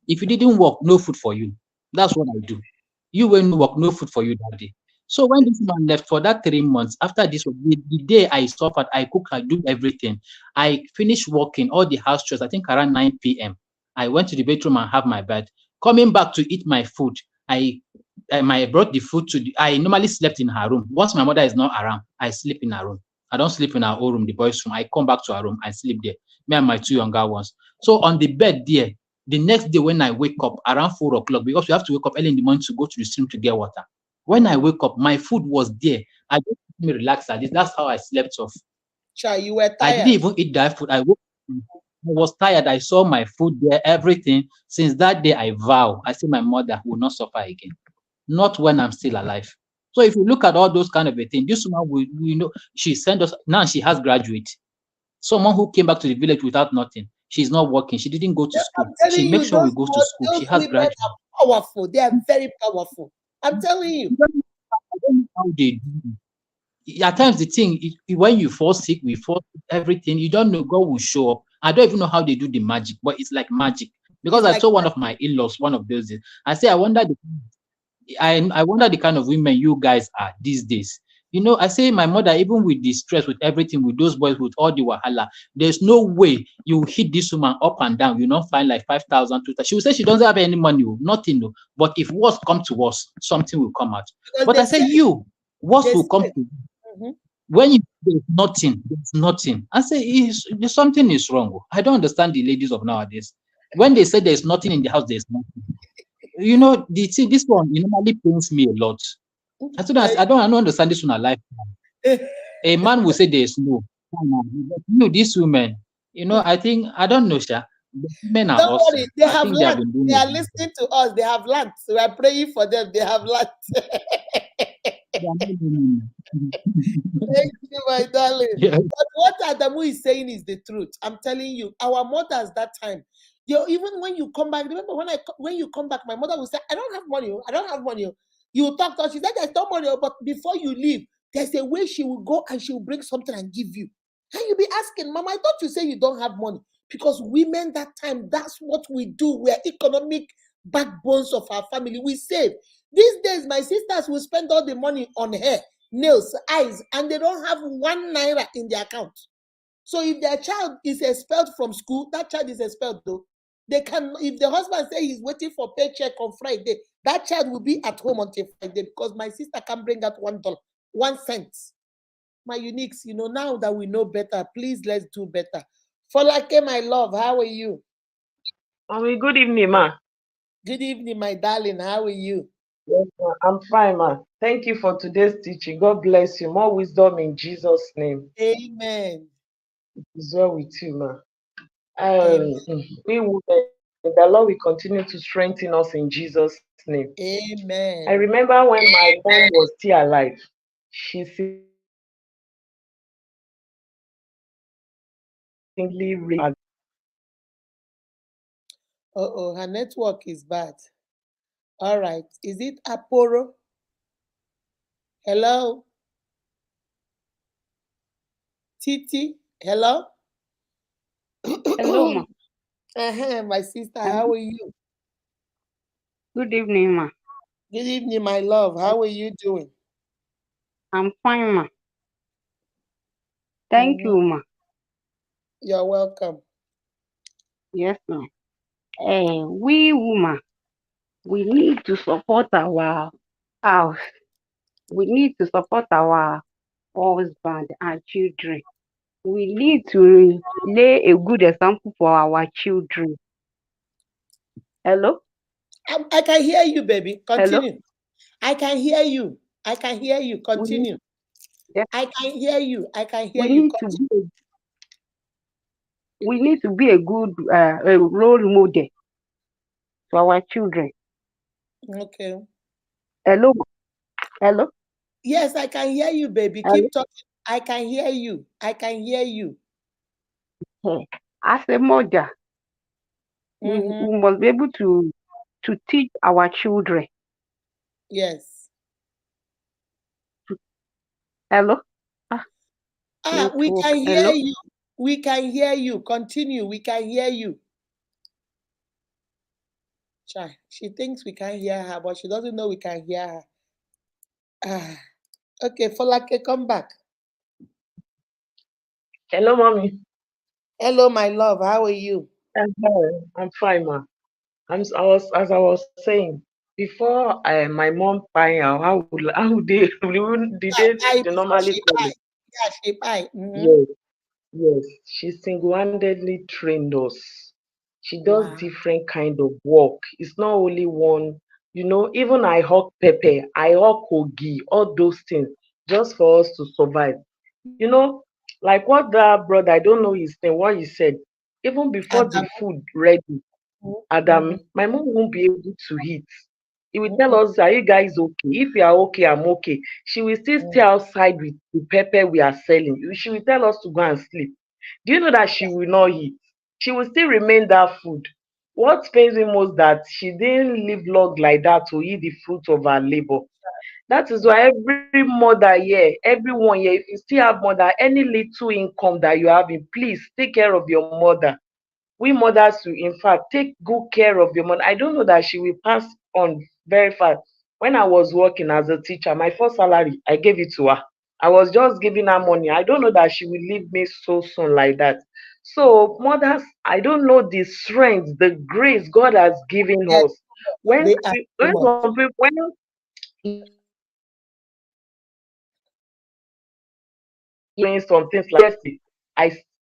If you didn't work, no food for you. That's what I do. You will no work, no food for you that day. So when this man left for that 3 months, after this, the day I suffered, I cook, I do everything. I finished working, all the house chores, I think around 9 p.m. I went to the bedroom and have my bed. Coming back to eat my food, I brought the food I normally slept in her room. Once my mother is not around, I sleep in her room. I don't sleep in her own room, the boys' room. I come back to her room, I sleep there. Me and my 2 younger ones. So on the bed there, the next day when I wake up around 4 o'clock, because we have to wake up early in the morning to go to the stream to get water. When I wake up, my food was there. I just let me relax at this. That's how I slept off. Child, you were I didn't tired. even eat that food. I was tired. I saw my food there, everything. Since that day, I vow. I say my mother will not suffer again. Not when I'm still alive. So if you look at all those kind of a thing, this woman she sent us now. She has graduate. Someone who came back to the village without nothing. She's not working. She didn't go to school. I'm She telling makes you, sure we go to school. those She has women graduate. are powerful. They are very powerful. I'm telling you. I don't know how they do. At times the thing when you fall sick, we fall sick, everything. You don't know God will show up. I don't even know how they do the magic, but it's like magic. Because It's I like told one of my in-laws one of those days. I say, I wonder the kind of women you guys are these days. I say my mother, even with the stress, with everything, with those boys, with all the wahala, there's no way you hit this woman up and down. You not find like 5,000, 2,000. She will say she doesn't have any money, nothing. No. But if worse come to us, something will come out. because But I say worse they will come said, to mhm. when there's nothing, there's nothing. I say something is wrong. I don't understand the ladies of nowadays. When they say there's nothing in the house, there's nothing. This one normally pains me a lot. I don't understand this one alive. A man will say there's no. These women, I don't know, Sha. The women are Don't awesome. worry, they I have think they have learned. been doing They it. are listening to us. They have learned. We are praying for them. They have learned. They are not doing Thank you, my darling. it. But what Adamu is saying is the truth. I'm telling you, our mothers that time, even when you come back, remember when you come back, my mother will say, I don't have money. I don't have money. You talk to her. She said, there's no money. But before you leave, there's a way she will go and she will bring something and give you. And you'll be asking, Mama, I thought you say you don't have money. Because women that time, that's what we do. We are economic backbones of our family. We save. These days, my sisters will spend all the money on hair, nails, eyes, and they don't have 1 naira in their account. So if their child is expelled from school, that child is expelled though. They can, if the husband say he's waiting for paycheck on Friday, that child will be at home until Friday because my sister can bring out $1, 1 cent. My uniques, now that we know better, please let's do better. Folake, my love, how are you? Good evening, ma. Good evening, my darling. How are you? Yes, ma. I'm fine, ma. Thank you for today's teaching. God bless you. More wisdom in Jesus' name. Amen. It is well with you, ma. Amen. We women, the Lord will continue to strengthen us in Jesus' name. I Amen. remember when my mom was still alive, she singly raised. Oh, her network is bad. All right. Is it Aporo? Hello? Titi? Hello? Hello, ma. My sister, Hello. how are you? Good evening, ma. Good evening, my love. How are you doing? I'm fine, ma. Thank Mhm. you, ma. You're welcome. Yes, ma. We woman, we need to support our house. We need to support our husband and children. We need to lay a good example for our children. Hello? I can hear you, baby. Hello? Continue. I can hear you. I can hear you. We need, Continue. yes, I can hear you. I can hear we you. need to be we need to be a good a role model to our children. Okay. Hello? Hello? Yes, I can hear you, baby. Hello? Keep talking. I can hear you. I can hear you. Eh, As a mother, Mm-hmm. we must be able to teach our children. Yes. Hello? Ah, We network. can hear Hello? you. We can hear you. Continue. We can hear you. Chai, she thinks we can't hear her, but she doesn't know we can hear her. Ah, okay, Folake, come back. Hello, mommy. Hello, my love. How are you? I'm fine, ma. As I was saying before. My mom buying out. How would they? Did Yeah, I they before normally she call buy. it? Yeah, she buy. Mm-hmm. Yes. Yes, she single-handedly trained us. She does Wow. different kind of work. It's not only one, even I hawk pepper, I hawk kogi, all those things, just for us to survive. Like what that brother, I don't know his name, what he said, even before the Adam. food ready, Mm-hmm. Adam, my mom won't be able to eat. He will tell Mm-mm. us, are you guys okay? If you are okay, I'm okay. She will still stay outside with the pepper we are selling. She will tell us to go and sleep. Do you know that she will not eat? She will still remain that food. What pains me most that she didn't live long like that to eat the fruit of her labor. That is why every mother here, everyone here, if you still have mother, any little income that you have, please take care of your mother. We mothers to in fact take good care of your mother. I don't know that she will pass on very fast. When I was working as a teacher, my first salary I gave it to her. I was just giving her money. I don't know that she will leave me so soon like that. So mothers, I don't know the strength, the grace God has given Yes, us. when they are too when much. some people when doing some things like yesterday,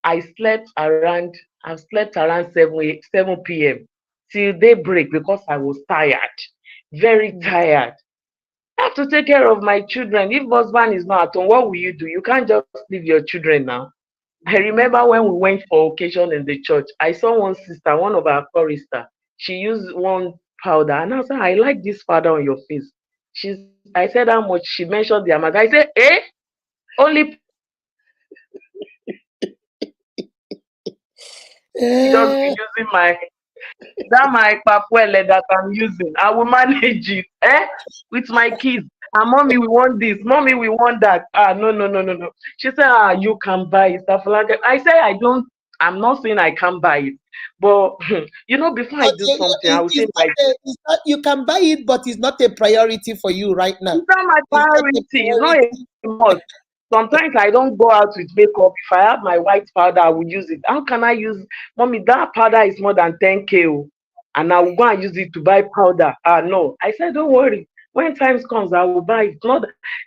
I slept around I've slept around 7 till daybreak because I was tired, very tired. I have to take care of my children. If husband is not at home, what will you do? You can't just leave your children now. I remember when we went for occasion in the church, I saw one sister, one of our chorister. She used one powder, and I said, I like this powder on your face. I said how much. She mentioned the amount. I said, only powder. Just be Eh, using my papuele that I'm using. I will manage it, with my kids. And mommy, we want this. Mommy, we want that. No, no, no, no, no. She said, you can buy it. Stuff like that. I say, I don't. I'm not saying I can't buy it, but before I but do something, I will say, you can buy it, but it's not a priority for you right now. it's not my It's not a priority. It's not a priority. must. Sometimes I don't go out with makeup. If I have my white powder, I will use it. How can I use, mommy? That powder is more than 10K, and I will go and use it to buy powder. No. I said, don't worry. When times comes, I will buy it. Not.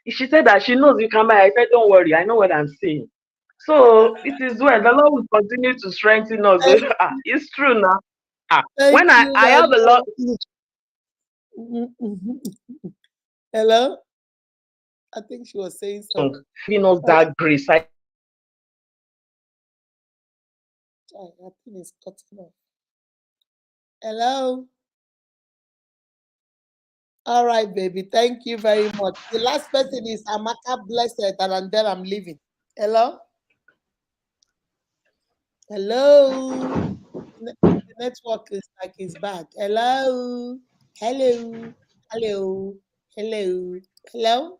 She said that she knows you can buy. I said, don't worry. I know what I'm saying. So it is well. The Lord will continue to strengthen us. Thank, It's true now. thank When you, I my have a lot love. Mhm. Hello? I think she was saying something. giving us Oh, that grace. I I think it's cutting off. Hello. All right, baby. Thank you very much. The last person is Amaka Blessed, and then I'm leaving. Hello. Hello. The network is like it's bad. Hello. Hello. Hello. Hello. Hello.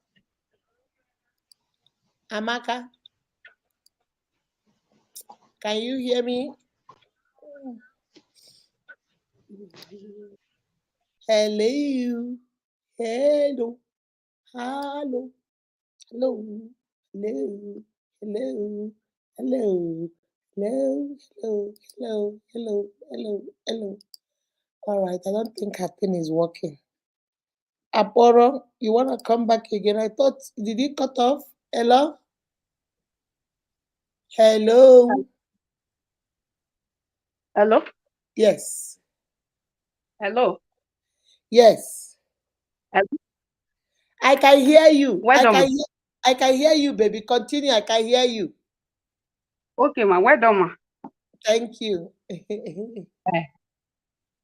Amaka. Can you hear me? Hello. Hello. Hello. Hello. Hello. Hello. Hello. Hello. Hello. Hello. Hello. Hello. Hello. All right. I don't think her thing is working. Aporo, you want to come back again? I thought, did it cut off? Hello? Hello? Hello? Yes. Hello? Yes. Hello? I can hear you. Well done, ma. I can hear you, baby. Continue. I can hear you. Okay, ma. Well done, ma. Thank you.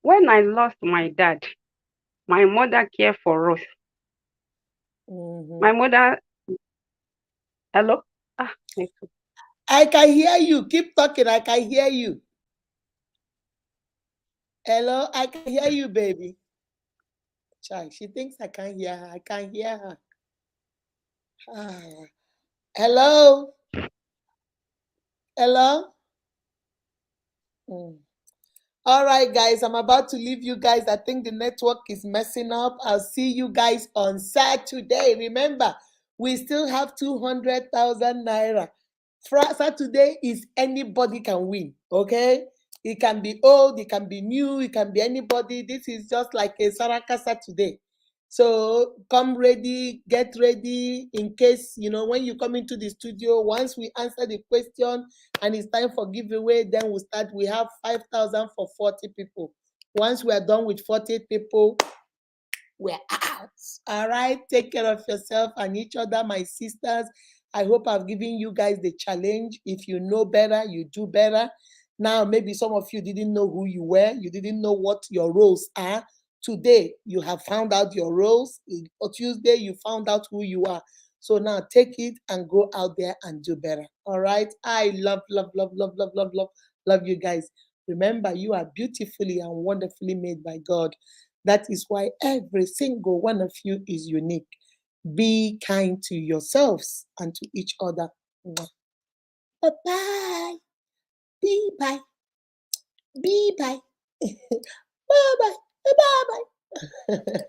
When I lost my dad, my mother cared for us. My mother. Hello? Ah, network. I can hear you. Keep talking. I can hear you. Hello? I can hear you, baby. Chai, she thinks I can't hear her. I can't hear her. Ah. Hello? Hello? All right, guys, I'm about to leave you guys. I think the network is messing up. I'll see you guys on Saturday. Remember, we still have 200,000 naira. Saturday is anybody can win, okay? It can be old, it can be new, it can be anybody. This is just like a Saraka Saturday. So come ready, get ready in case, when you come into the studio, once we answer the question and it's time for giveaway, then we'll start. We have 5,000 for 40 people. Once we are done with 40 people, we're out. All right. Take care of yourself and each other, my sisters. I hope I've given you guys the challenge. If you know better, you do better. Now, maybe some of you didn't know who you were. You didn't know what your roles are. Today, you have found out your roles. On Tuesday, you found out who you are. So now take it and go out there and do better. All right. I love, love, love, love, love, love, love, love you guys. Remember, you are beautifully and wonderfully made by God. That is why every single one of you is unique. Be kind to yourselves and to each other. Bye-bye. Be bye. Be bye. Bye-bye. Bye-bye.